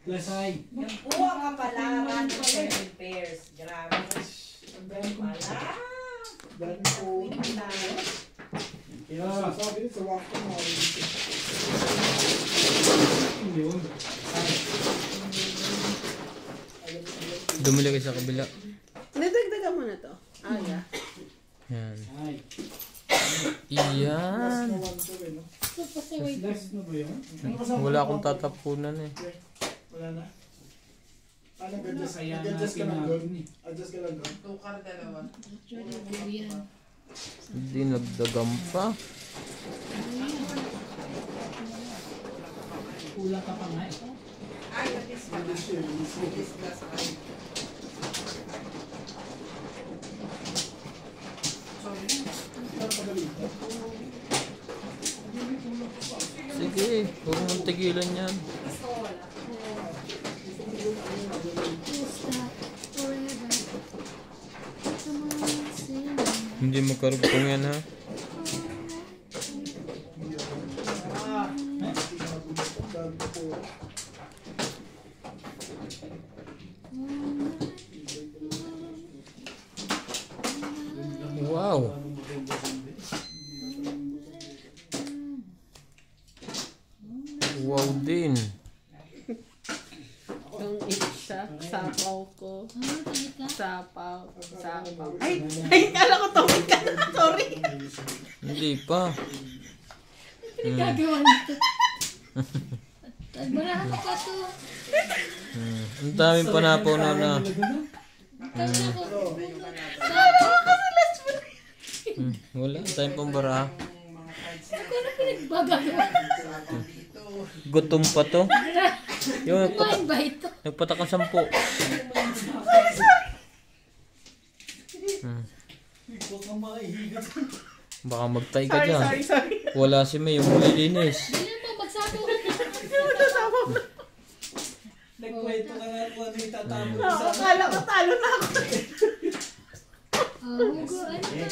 Lasay. Yung buwa ka pala, man, 7 pairs. Grabe. Ang dami ko. Wala. Dami ko. Yo. Sabi rin sa wakto mo. Yun. Dumili kayo sa kabila. Nadagdagan mo na to. Last Iyan. na one to no? Ito pasaway ko. Last na ba yun? Ano kasama Wala mo? akong tatapunan eh. Wala na? Nag-adjust Kaya nag-adjust ka lang natin doon? eh. Adjust ka lang doon? Tukar dalawa. Actually, buo yan. Hindi nagdagam pa. Kulang ka pa nga eh. Ay, natis ka na. Adjust yun. Natis glass ay. Sorry. Para madali. Sige, huwag mong tigilan yan. Gusto ko wala. To stop forever. Come on, sing. Hindi magkarugtong yan ha. Wow. Wow din. Yung isa, sapaw ko. Ah, kahit ka? Sapaw. Sapaw. Ay, kala ko tawag ka na. Sorry. Hindi pa. Pinagagawa nito. Barahan ko pa to. Ang daming panapaw na na. Kaya ko. Wala, ang daming pambara. Ako na pinagbagagawa. Gutom pa to. Yung Kumain ba ito? nagpatak ang 10. Huwag kang makahihigat. Baka magtay ka Sorry, dyan. sorry. Wala si May, yung mulilinis. Hindi mo, magsabi ko na. Nagkwento ka nga kung ano yung tatapos Oo, sa akala ko talo na ako. Hugo, ano na?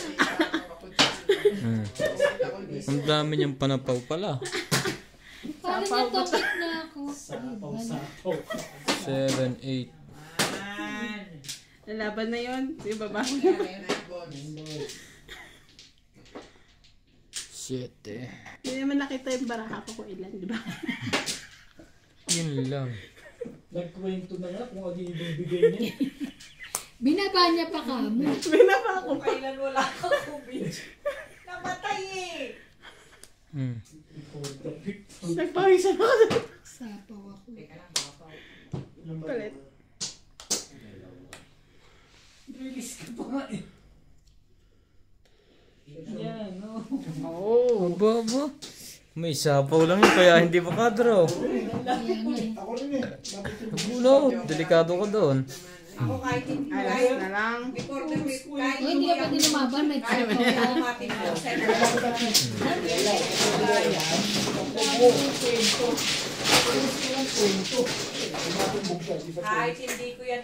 Ang dami niyang panapaw pala. Parang natokit na ako. sapaw-sapaw. 7, 8. Lalaban na yun. Di ba ba? 7. Hindi naman nakita yung baraha ko kung ilan, di ba? Yun lang. Nagkwento na nga kung ano yung ibibigay niya. Binaba niya pa ka mo. Binaba ako Kung pa. kailan wala kang COVID. Namatay eh. Nagpawisan ako. Sapaw ako. Teka lang, baka pa. Palit. Release ka pa nga eh. Yan, no? Oo. Aba. May sapaw lang yun, kaya hindi pa kadro. Kaya nga eh. Ako rin eh. Dapat yung Ulo, delikado ka doon. Ako kahit hindi Alas kahit na lang. before the week, kahit O, hindi ka pwede lumaban. May kahit sapaw ka. automatic po, kahit hindi ko yan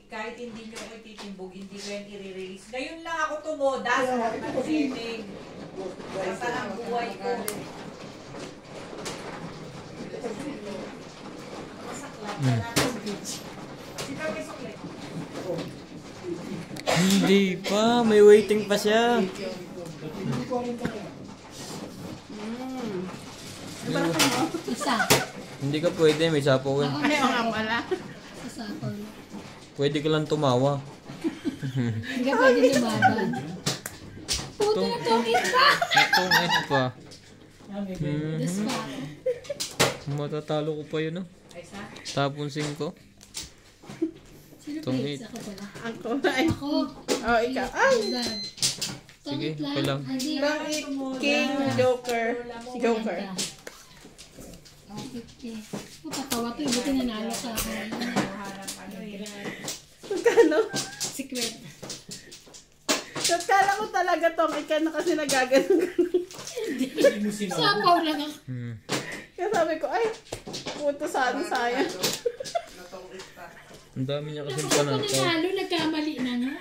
kahit hindi nyo ako ititimbog, hindi ko yan i-release. Ngayon lang ako tumodas at mag-sitting. Nasa ang buhay ko. Masaklat. Sino may suklet? Hindi pa, may waiting pa siya. hindi ko rin kaya. Isa. Hindi ka pwede, may sapaw eh. Ay, oo nga pala. Sa sapaw. Pwede ka lang tumawa. Hindi ka pwede lumaban. Puto na tongit pa! Natungit pa. Das pa ako. Matatalo ko pa yun, oh. Ay, sa? Tapon 5. Sino Tongit. plates? Ako pala. Ako. Ay. Ako. Oh, ikaw. Ay! Dad. Sige, Tongit lang. okay lang. Hindi. Tongit, King, Joker. Joker. Oh, 50. Patawa to. Buti nanalo ka ako. Magkano? Secret. Kala ko talaga tong ikaw na kasi nagaganon. Sapaw lang ako. Kaya sabi ko, ay, puto sana sayang. Ang dami niya kasi Ako pa panapaw. nanalo. Nagkamali na nga.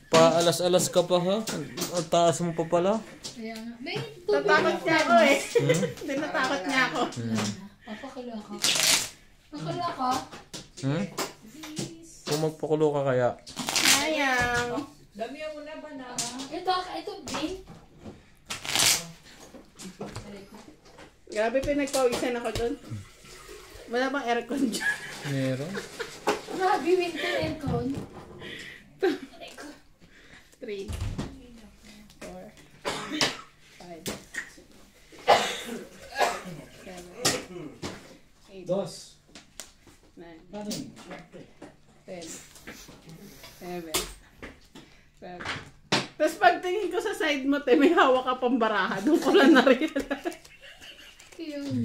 Paalas-alas ka pa ha? Ang taas mo pa pala. Kaya nga. May tubig. Natakot niya ako eh. Hindi natakot niya ako. Papakulo ako. Pakulo ako. Kung magpakulo ka kaya. Sayang. Damihan mo na ba na? Ito, Bing. Grabe pinagpawisan ako doon. Wala bang aircon dyan? Meron. Grabe, winter aircon. 3, 4, Dos. 9, Paano yun? Siyempre. 10, 7, 7. Tapos pagtingin ko sa side mo, te, may hawak ka pang baraha. Doon ko lang na-realize. Yun.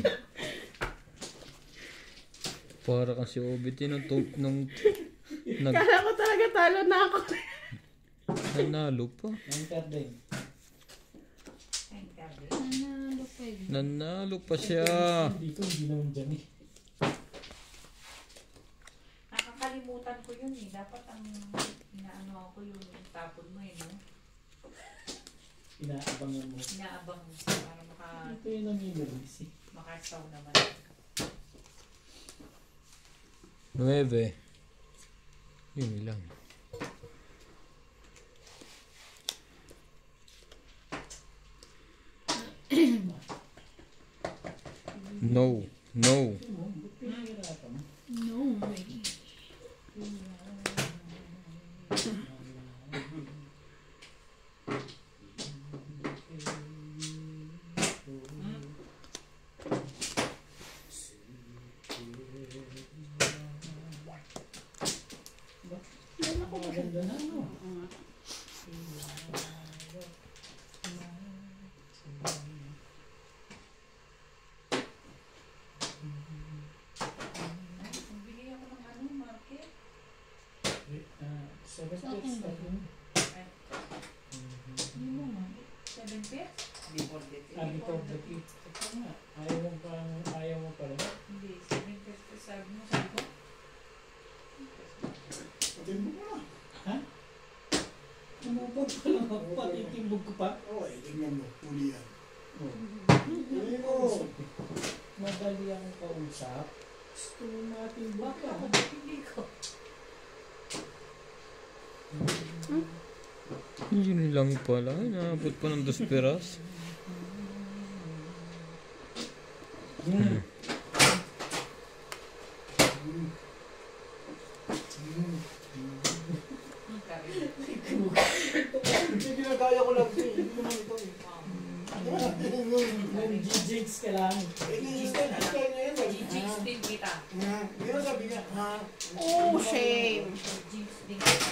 Para kang si Obit nung Kala ko talaga talo na ako. nanalo pa. Ang karding. Nanalo pa yun. Nanalo pa siya. Dito, hindi naman dyan eh. Nakakalimutan ko yun eh. Dapat ang inaano ako yung tapon mo eh, no? Inaabangan mo. Inaabang mo para Ito yung nami-release eh. makasaw naman. 9. Yun lang. No. No. No way. Maganda na ano. Bigay ako ng ano, market. 7 Sa akin ba yun? Hindi mo nga. 7 pairs? Sabi ko, bakit? Ito nga. Ayaw mo pala. Hindi, 7 pairs pa sabi mo, sabi ko. Patin mo pa. Ha? Umubog pa lang ako. Patitimbog ko pa. Oo, tingnan mo. Huli yan. Oh. Huli mo. Madali ang kausap. Gusto mo matimbog Bakit ka. ako ba't hindi ko? Yun lang pala. Naabot pa ng 2 peras. Hindi ginagaya ko lang ito. Hindi naman ito eh. Nag-jigs ka lang. Jigs din kita. Hindi mo sabi nga, ha? Oh, shame. Jigs din kita.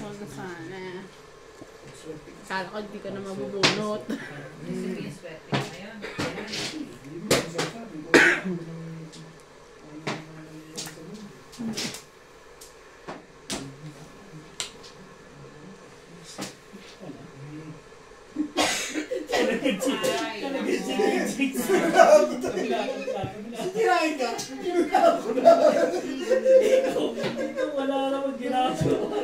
Huwag na sana. Kala ko hindi ka na mabubunot. Hindi sabihin swerte ka ngayon. Ay, naku. Kinain ka? Wala naman ginagawa.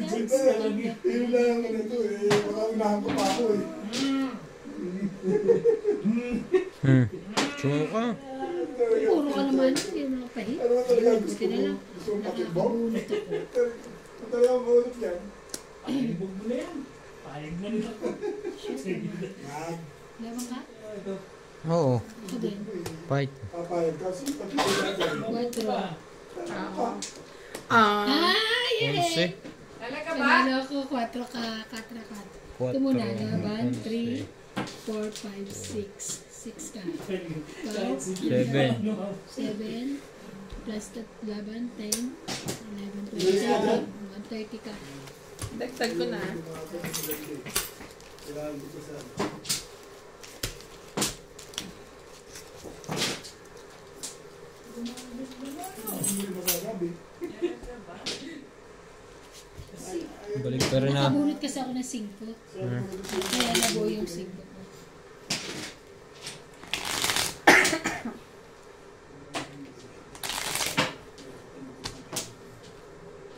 Jigs ka lang eh. Yun lang ano to eh. Baka unahan ko pa ako eh. Sumaw ka. Puro ka naman. Hindi mo nakapahit. Ano ba talaga gusto Buti na mo? lang. Gusto mo patimbok? Nakakabunot ako. Ano talaga ang bunot yan? Pahibog mo na yan. Pahig mo na ako. Mag. Laban ka? Ito. Oo. Ako din. Fight. Papayag ka. Sige, patimbok. 4. Ah, 11. Talaga ba? Kanalo ako 4 ka. 4 ka. 4. Ito muna. Laban. 3, 4, 5, 6. 6 ka. 7. 7. Plus laban. 10. 11, 12, 130 ka. dagdag ko na. Kailangan ko pa sa hindi mo masasabi. Balik pa rin na. Nakabunot kasi ako ng 5. Kaya nabuo yung 5 ko.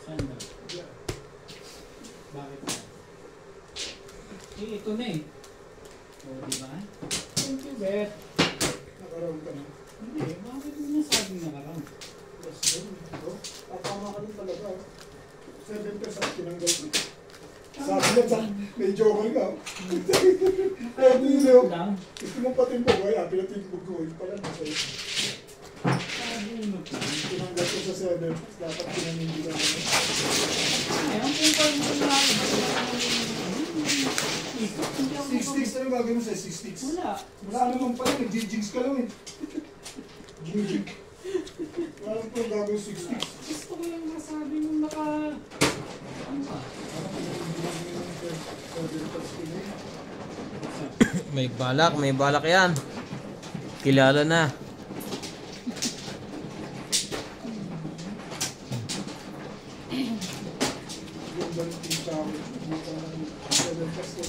Saan ba? Bakit ba? Eh, ito na eh. O, diba? Thank you, Beth. Nakaroon ka na. Hindi, bakit mo nasabing nakarang? Yes, yun. Tatama ka rin talaga. 7 pesos tinanggal ko. Sabi niya sa may joker ka. Kaya hindi Lang. gusto mong patimbog. Kaya pinatimbog ko. Yung pala nasa iyo. Sabunod lang. Tinanggal ko sa 7. Dapat pinanindigan ko. Ay, ang kung paano mo lang. Hindi ako sticks, ano gagawin mo sa 6 sticks? Wala. Wala naman pala, nag-jigs ka lang eh. Jig. Wala naman pala gagawin 6 sticks. Gusto ko yung masabi nung naka... Ano ba? May balak yan. Kilala na. Ganda ng team challenge. Buta ng 7 plus ko.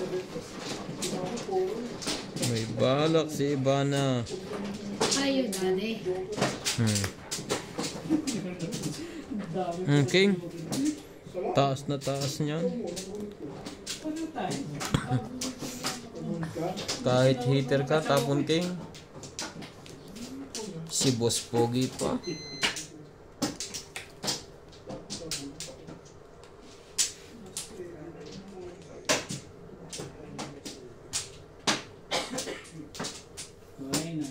7 plus. Pinaka 4. May balak si Ivana. Ayaw, daddy. King. Taas na taas niyan. Ano tayo? Kahit hitter ka, tapon King. Si Boss Pogi pa. Why na?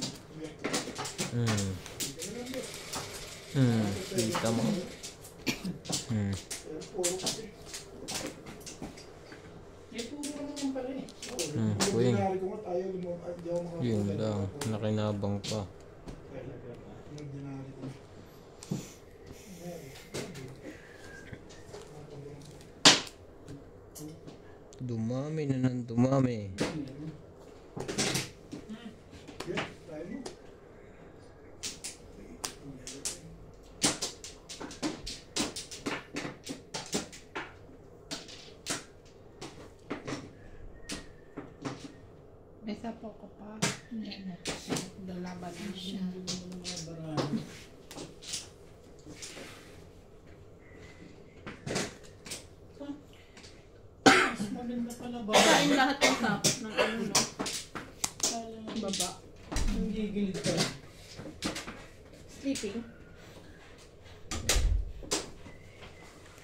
Kita mo. Eh, puro ka naman pala eh. Queen. Nangyari ko nga tayo, hindi ako makakuha. Yun lang. Nakinabang pa. Dinari ko. Dumami na ng dumami. Yeah, tayo mo. May sapo ko pa. Hindi mo. Lalaban na siya. Mas maganda pala ba? Kain lahat ng sapot ng ano, no? Baba. Ang gigilid ka. Sleeping.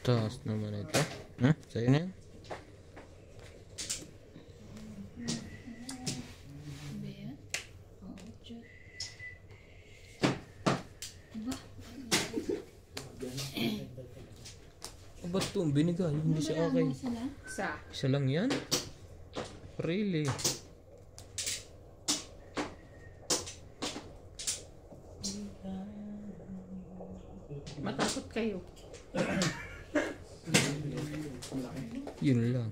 Taas naman ito. Sa'yo na yan? Ba yan? Oo, tiyo. Ba? Ba't ito? Binigay. Hindi siya okay. Sila? Sa. Isa lang yan? Really? Matakot kayo. Yun lang.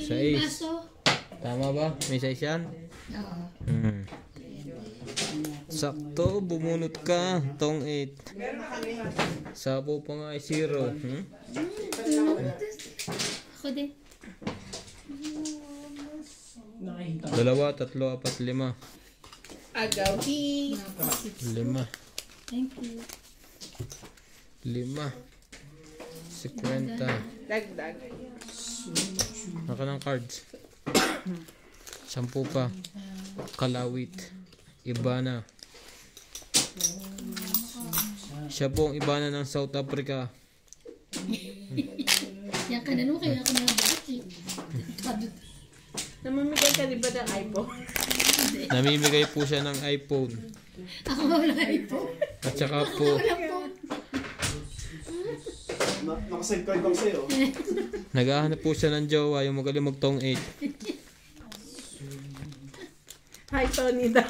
Sa Yung ace. baso? Tama ba? May size yan? Oo. Sakto, bumunot ka. Tong 8. Sapo pa nga ay 0. Ako din. Nakahintang. 2, 3, 4, 5. Agaw. 5. Thank you. 5. 50. Dagdag. Naka ng cards. 10 pa. Kalawit. Ivana. Siya po ang Ivana ng South Africa. Yan ka na nung kaya ako nabati. Namamigay ka di ba ng iPhone? Namimigay po siya ng iPhone. Ako wala ito. At saka po, Wala po. Nakasave card lang sa'yo. naghahanap po siya ng jowa, yung magaling magtong 8. Hi, Tony daw.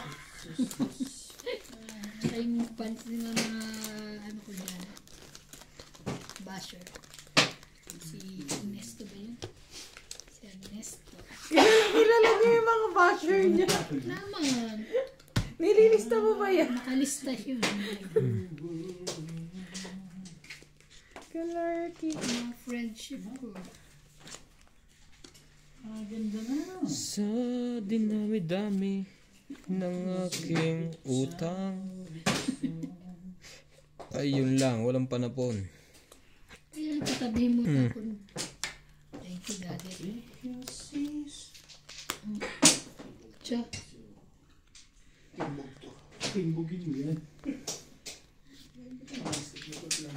Tsaka yung pants nila na ano ko dyan. Basher. Si Ernesto ba yun? Si Ernesto. Kilala niyo yung mga basher niya. Naman. Nililista mo ba yan? Nakalista yun. Kalarky. Mga friendship ko. Ganda na. Sa dinami-dami ng aking utang. Ay, yun lang. Walang panapon. Ayan, katabi mo ako. Thank you, Daddy. Tiyo. Timbugin mo yan.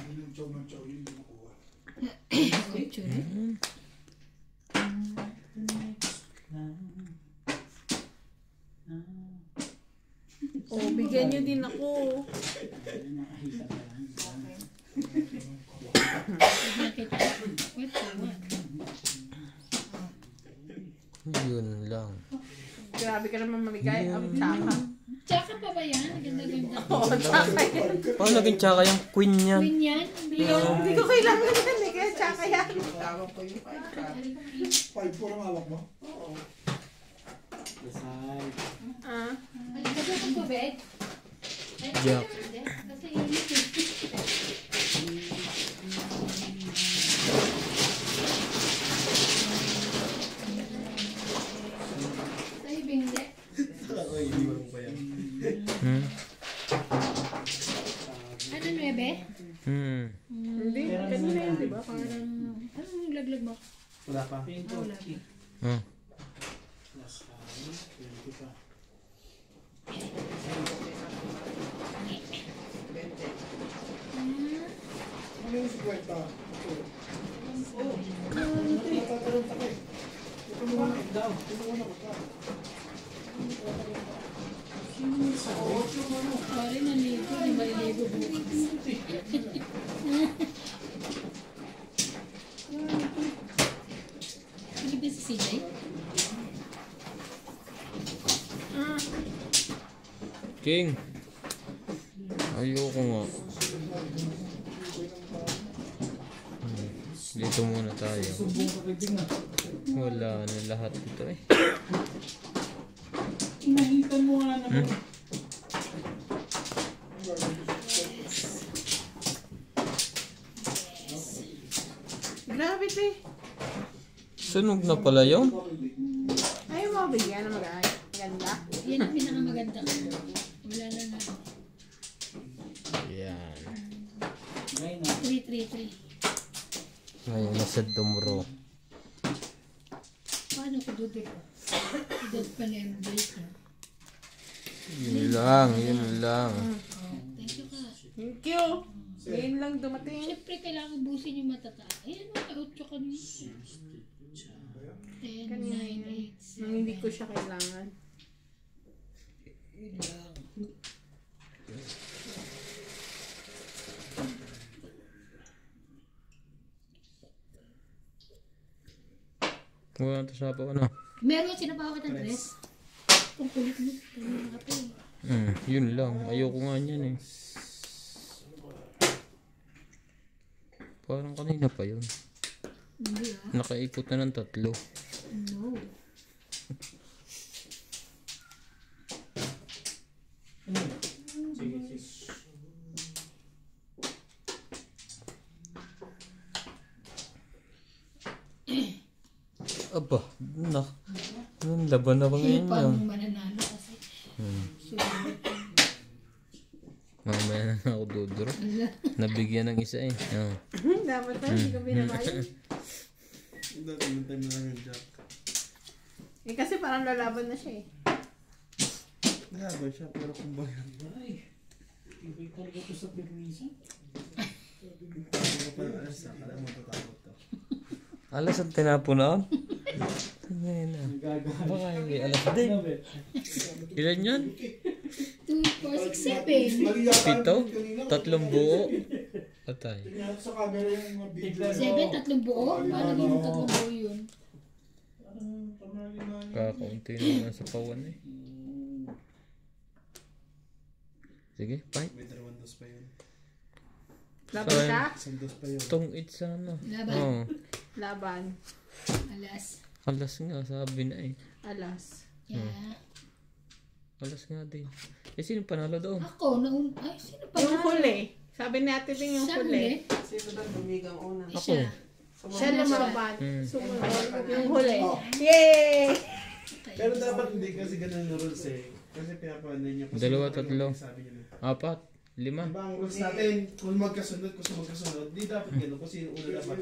Yung chow ng chow, yun yung makuha. Tiyo rin. Oh, bigyan niyo din ako. Nakita. Wait, what? ka naman mamigay. Ang tsaka. Tsaka pa ba yan? Ganda-ganda. Oo, tsaka yan. Paano naging tsaka yung queen yan? Queen yan? Hindi ko kailangan yan eh. Kaya tsaka yan. Tawag ko yung 5 card. 5-4 ang hawak mo? Oo. Decide. Ah. Ay, kasi ako po, Bek. Jack. Kasi init eh. Sa'yo, Bingde. Hmm? Ano, 9? Hindi. Kanina yun, di ba? Parang... Anong laglag mo? Wala pa. Wala pa. Hmm. Last time. 20 pa. Ano yung 50? Oo. Natatalong ka eh. Ito mo na. Ito mo na ka. Sorry, naligo. Di ba naligo bukas? Hindi ba si CJ? King. Ayoko nga. Dito muna tayo. Sumbong ka kay na. Wala na lahat ito eh. Inahitan mo nga naman. Grabe ito eh. Sunog na pala yun? Ayaw mo bigyan na mag-aay. Ganda. Yan ang pinakamaganda ko. Wala na na. Yan. Ngayon na. 3. Ngayon nasa dumro. Paano ko dudod ko? Dudod pa na yung base na. Yun lang, yun lang. Thank you ka. Thank you. Ngayon lang dumating. Siyempre, kailangan ubusin yung matataas. Ayan, naka-8 ka niyo. 10, 9, 8, Nang hindi ko siya kailangan. Wala na sa ano. Meron sinabawa ka ng dress. Kung kulit mo, kanina ka pa eh. Yun lang. Ayoko nga niyan eh. Parang kanina pa yun. Hindi ah. Nakaikot na ng 3. No. Sige, sige. Aba, na. Nung laban na ba Eh, ngayon paano yan? mananalo kasi? Sulit. Mamaya na ako duduro. Nabigyan ng isa eh. Oh. Dapat na, hindi ko binabayad. Dati yung time na lang yung Jack. Eh kasi parang lalaban na siya eh. Nalaban siya pero kung bayan. Ay. Ibig talaga ito sa permisa. Hindi ko pa alas na. Alam mo tatakot to. Alas ang tinapon na? Ngayon na. Nagagalit. Baka hindi alas din. Ilan yan? 2, 4, 6, 7. Mali yata ang Pito? kanina. 3 buo? Patay. Tingnan sa camera yung mga video. 7, 3 buo? Paano hindi mo 3 buo yun? Kakaunti naman sa pawan eh. Sige, fight. May 2 dos pa yun. Laban ka? Isang dos pa yun. Tong it sana. Laban. Oo. Laban. Alas. Alas nga, sabi na eh. Alas. Yeah. Alas nga din. Eh, sino panalo doon? Ako, ay, sino pa? Yung huli. Sabi ni Ate Ting yung Siya huli. Sino ba tumigang una? Eh, siya. Siya lumaban. Hmm. Sumunod. Yung huli. Yay! Pero dapat hindi kasi ganun yung rules eh. Kasi pinapanan niyo. 2, 3. Sabi niyo. 4, 5. Diba ang rules natin, kung magkasunod, di dapat ganun. Kung sino una dapat.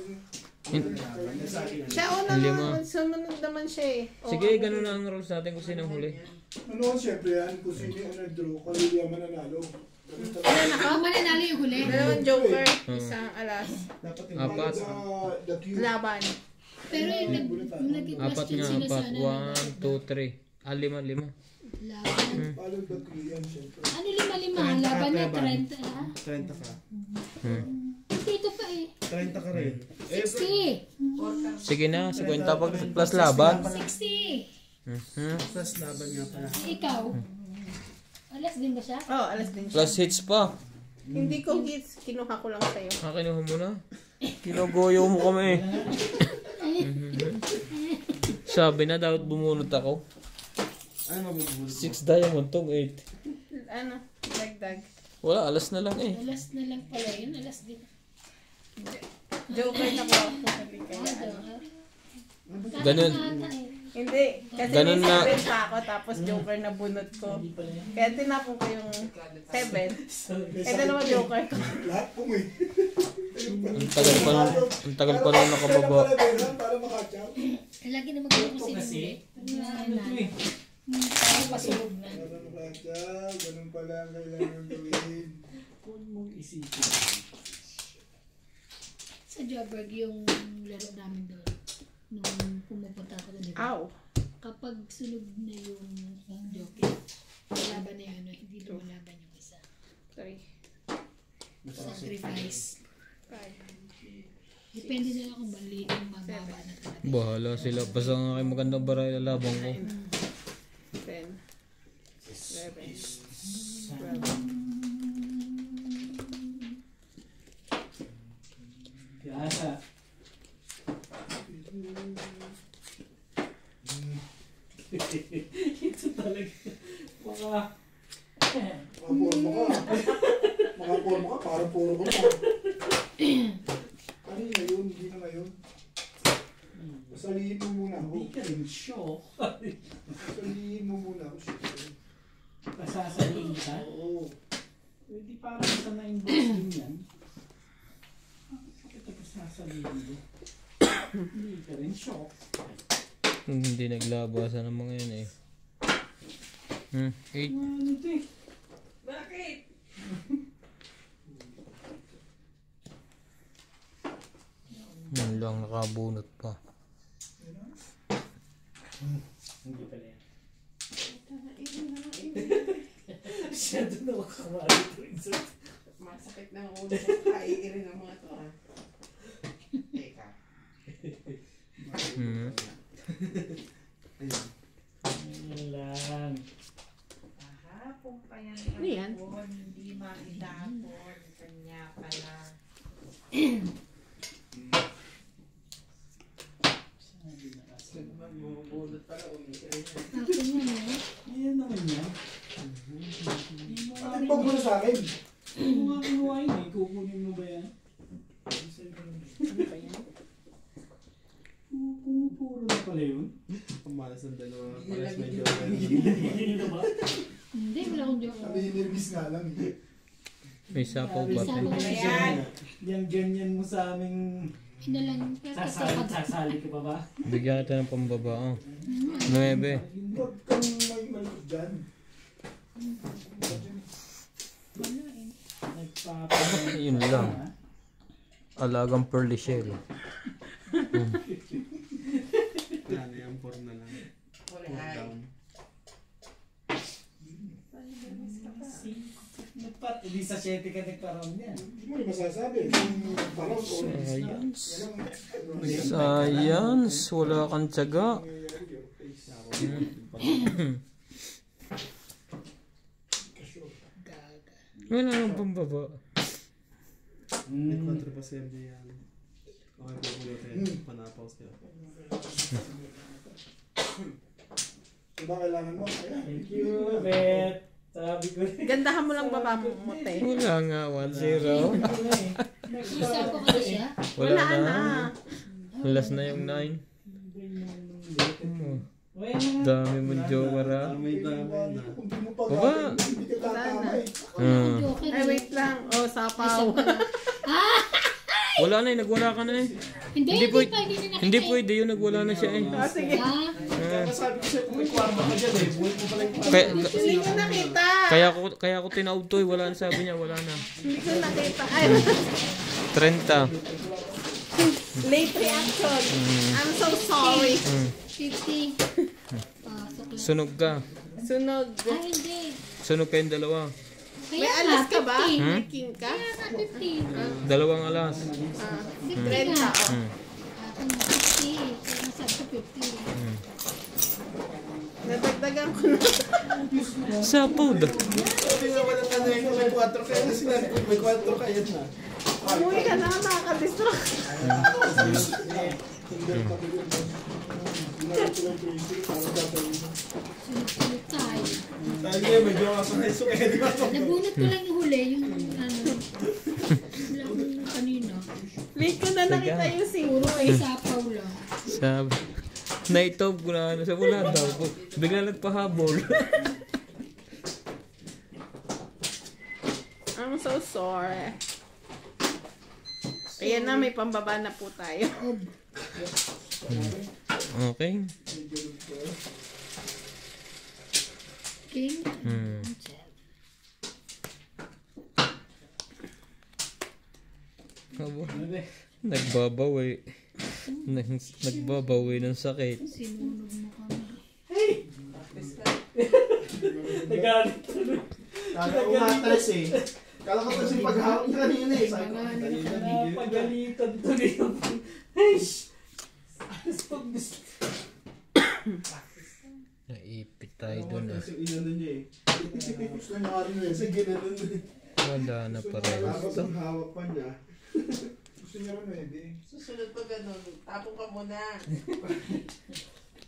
Una laban. Nasabi na. Siya una 5. naman. Sumunod naman siya eh. Oo, Sige, ako ganun din. na ang rules natin kung sino ang huli. Ano, siyempre yan, kung sino yung nag-draw, kanili ang mananalo. Ganun talaga. Ayan ako. Ako mananalo yung huli. Dalawang joker. Hmm. Isang alas. Dapat yung 4. The queue. Laban. Pero yung nag-question 4 nga, sila 4. sana. 1, 2, 3. 5. Laban. Follow the queue yan, siyempre. Ano 5-5? Laban na 30 ah? 30 ka. Dito pa eh. 30 ka rin. 60. Sige na, 50 pag plus laban. 60. Plus laban nga pala. Ikaw? Alas din ba siya? Oh, alas din siya. Plus hits pa. Hindi ko hits. Kinuha ko lang sa'yo. Kinuha mo na. Kinogoyo mo kami. Sabi na dapat bumunot ako. Ano mabubulot? 6 diamond tong 8. Ano? Dagdag. Wala, alas na lang eh. Alas na lang pala yun. Alas din. Joker na po ako. Sabi Ah, kaya. Joker. Ganun. Ata eh. Hindi. Kasi Ganun may na. 7 pa ako tapos Joker na bunot ko. Kaya tinapon ko yung 7. Eh, dalawa Joker ko. Lahat po eh. Ang tagal pa nung nakababa. Para makachap. Eh, lagi naman kayo kung sino Kasi, hindi. ano to eh. Parang pasulog na. Para makachap. Ganun pala ang kailangan gawin. Huwag mong isipin. Sa Joburg yung laro namin doon. Nung pumupunta ako doon. Ow. Kapag sunog na yung joker, laban na yun, hindi lumalaban yung isa. 3. Sacrifice. 5. Depende na lang kung mali kung mababa na talaga. Bahala sila. Basta nga kayo magandang baray lalabang ko. 10. 11. 12. Kaya ito talaga. Mga pormo ka, parang puro ko pa. Ano ngayon? Hindi na ngayon. Pasalihin mo muna ako. Hindi ka rin shock. Pasalihin mo muna ako. Pasasalihin ka? Oo. Hindi parang sa na-inbox din yan. Bakit ito pasasalihin mo? Hindi ka rin shock. Hindi naglabasan ng mga yun eh. 8. Ano ito eh? Bakit? Yun lang nakabunot pa. Hindi pala yan. Siya doon ako kamali ito. Masakit ng ulo ko. Kaiirin ang mga to ha. Teka. Yan lang. Kahapon pa yan. Ano yan? Kahapon, hindi maitapon. Kanya pala. Sabi na kasi. Akin yan eh. Ayan naman yan. Bakit pag mo na sa akin? Kung nga kinuha yun eh, kukunin mo ba yan? Ano ba yan? Pumupuro na pala yun. Pamalas ng dalawa. Pares medyo. Hindi na ba? Hindi, wala akong joker. Sabi ni Nervis nga lang. May sapaw pa. Sapaw. Ayan. Yan ganyan mo sa aming Ina lang, pero kasi pag... sasali ka pa ba? Bigyan kita ng pambaba. 9. Huwag kang may malikot dyan. Wala eh. Nagpapagawa. Yun lang. Alagang pearly shell. Yan, yung form na lang. Wala Form ay. down. Hindi sa 7 ka nagkaroon yan. Hindi mo rin masasabi. Yung parang o Science. yan Science. Wala kang tiyaga. Wala nang pambaba. May 4% yan. Okay po ulitin. Panapaw siya. Diba kailangan mo? Ayan. Thank you, Bet. Sabi ko rin. Gandahan mo lang baba mo, te. Wala nga. 1-0. Isa ko kasi siya. Wala na. na. Last na yung 9. Dami mo joker ah. Dami na. Kung di mo pa Baba. hindi ka tatama eh. Joker Ay, eh. wait lang. Oh, sapaw. Wala na eh. Nagwala ka na eh. Hindi, Hindi hindi pwede. pa, hindi na nakita Hindi eh. pwede yun. Nagwala na siya eh. Oh, sige. Ah, Kaya sabi ko siya, kung may kwarto ka dyan eh. Buhay mo pala yung kwarto. Kaya, Hindi ko nakita. kaya ko tinaud to eh. Wala na sabi niya. Wala na. Hindi ko nakita. Ay, 30. late reaction. I'm so sorry. 50. Pasok lang. Sunog ka. Sunog. Ah, hindi. Sunog kayong dalawa. Kaya May nga, alas ka ba? 50. May king ka? Kaya nga, 50. Dalawang alas. Ah, 50 30. nga. Oh. Hmm. Akin 50. Kaya nga sabi ko 50. Nadagdagan ko na. Sapaw daw. Sabi nga wala ka na yung may 4 kaya na sinabi ko may 4 kaya na. Umuwi ka na, nakaka-distract. Sunod-sunod tayo. Sabi nga medyo kaso kaya di ba? Nabunot ko lang yung huli, yung ano. Yung kanina. Late ko na nakita yung Puro singko ay eh. sapaw lang. Sabi. Naitob ko na ano sa wala daw. Bigla nagpahabol. I'm so sorry. Ayan na, may pambaba na po tayo. Okay. King. Abo. Nagbabawi. Nagbabawi ng sakit. Sinunog mo kami. Nagalit. Kala ko matres eh. Kala ko kasi paghawak niya kanina eh. Sabi ko, kanina video. Napagalitan tuloy yung... Hey! Naipit tayo dun ah. Kasi inano niya eh. Gusto niya nga rin eh. Kasi ginanon eh. Wala na parehas Tapos to. ang hawak pa niya. Gusto niya rin eh. Susunod pa ganun, tapon ka muna.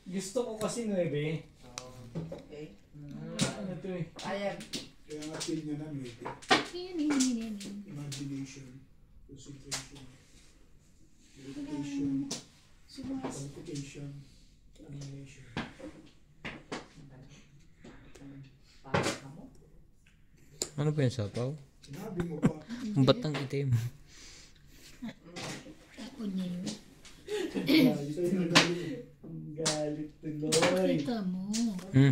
Gusto ko kasi 9. Okay? Ano to eh? Ayan. Kaya nga feel niya na maybe. Yan. Imagination, concentration, meditation, qualification, animation. Ano ba yung sapaw? Sinabi mo pa. Ang batang itim. Ako niya yun. Ito yung nagaling. Ang galit tuloy. Kita mo.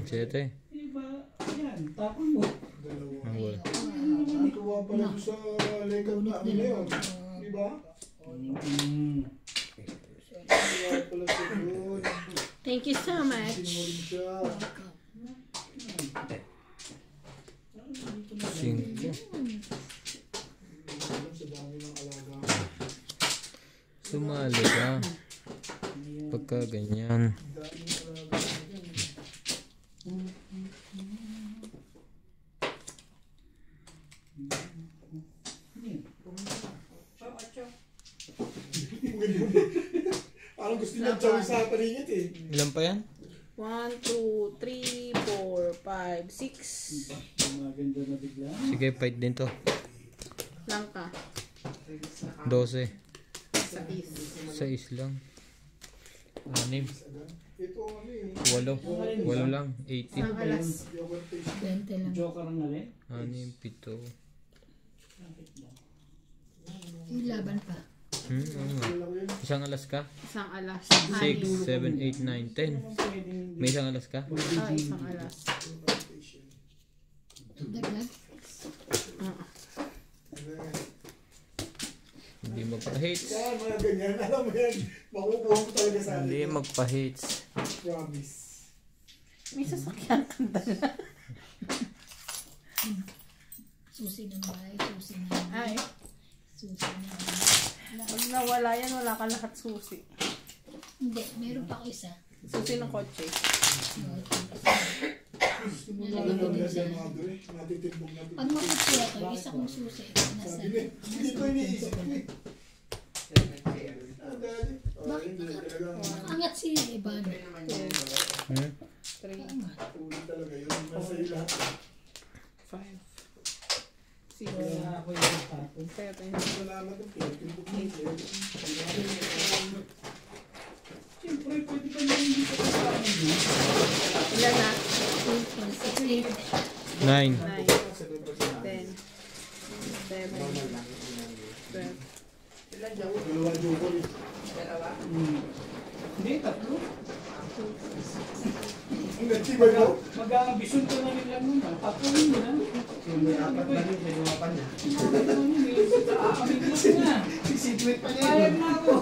Siyete. Diba? Yan, tapon mo. Dalawa. Ang wala. Natuwa pala doon sa legal na ano na yun. Di ba? Natuwa pala sa doon. Thank you so much. Sinurin siya. 5. Sa dami ng alaga. Sumali ka. Pagka ganyan. Dami ng alaga. Parang gusto niya chow sa paningit eh. Ilan pa yan? 1, 2, 3, 4, 5, 6. Maganda na bigla. Sige, fight din to. Lang ka. 12. Sa is. 6 lang. 6. Ito ano eh. 8. 8 lang. 18. Isang alas. 20 lang. Joker ang alin? 6, 7. Yung laban pa. Oo nga. Isang alas ka? Isang alas. 6, 7, 8, 9, 10. May isang alas ka? Isang alas. Dagdag. Hindi magpa-hits. Yan, mga ganyan. Alam mo yan. Makukuha mo talaga sa Hindi atin. magpa-hits. Promise. May sasakyan ka dala. Susi ng bahay. Susi ng Ay, Susi ng pag nawala yan, wala ka lahat susi. Hindi, meron pa ako isa. Susi ng kotse. Gusto mo na alam na siya mga doon eh. Natitimbog na doon. Pag maputi ako, isa kong susi. Nasa, Sabi niya, hindi ko iniisip ko eh. Ah, dali. Oh, hindi talaga. angat si Ivan. 3. 3, Tuloy talaga yun. Nasa iyo lahat. 5, 6, Wala ako yung tapon. 7. 7, Wala na doon. Tinitimbog na yun. Siyempre, pwede ka naman dito kasama mo. ilan na? 9. 9, 10, 11, 12. Dalawa joker eh. Hindi, tatlo. Ang nagtibay mo. Mag-aambisyon ka na rin lang nun. Tatlo yun na. Yung may 4 na rin, may 2 pa niya. Aamin ko na. Secret pa niya Kaya yun. na ako.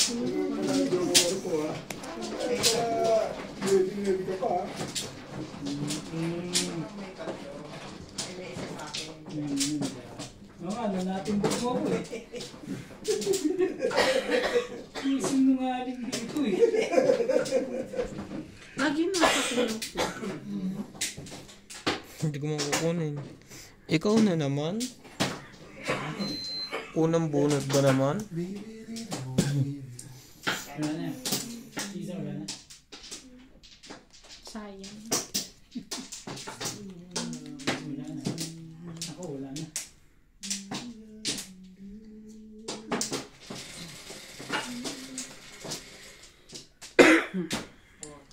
Wala joker ko ah. Ready ka pa ah. Oo nga, natin buko ako eh. May sinungaling dito eh. Lagi nasa kulong po. Hindi ko makukunin. Ikaw na naman. Unang bunot ba naman? Wala na. Isa wala na. Sayang. Wala na. Ako wala na.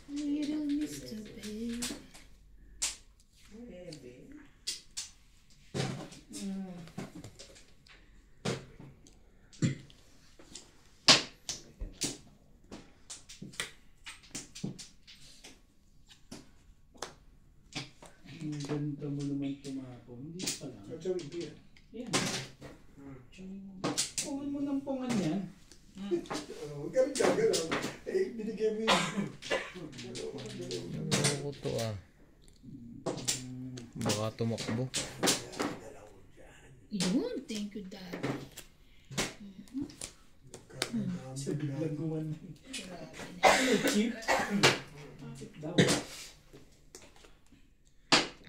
Little Mr. Big. Ang ganda mo naman tumapong. Hindi pa lang. At siya, hindi yan. Yan. Pungan mo ng pungan yan. Huwag ka rin gagalaw. Eh, binigay mo yun. Ano ko to ah? Baka tumakbo. Yun, thank you, Daddy. Sa biglang guwan. Grabe na. Ano, cheap? Bakit daw?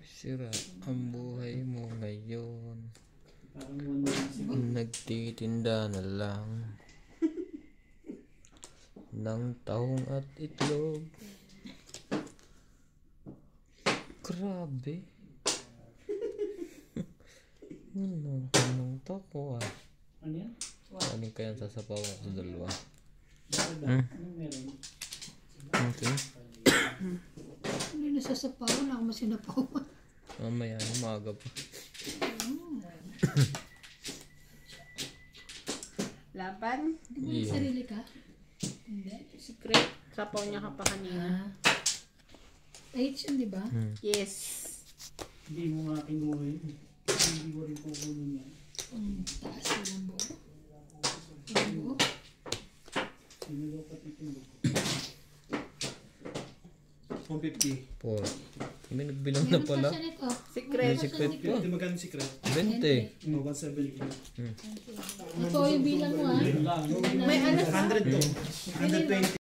Sira ang buhay mo ngayon. Parang one lang siya. Nagtitinda na lang ng tahong at itlog. Grabe. Ano kanong tako ah? Ano yan? Ano kaya sasapawan ko sa dalawa? Bakit daw? Hmm? Anong meron? Okay. Hindi nasasapawan ako masinapawan. Mamaya na maaga pa. Laban. Di ba yung Yeah. sarili ka? Hindi. Secret. Sapaw niya ka pa kanina. Tight yun, di ba? Yes. Hindi mo nga kinuha yun. Hindi mo rin kukunin yan. Taas yun ang buo. Yung buo. Sinulokat itulog. 150. 4. May nagbilang na Meron pala. pa siya nito. Secret. May secret pa. Hindi magkano secret? 20. 170. Ito yung bilang mo, ha? Yun lang. May ano sa 100 to. 120.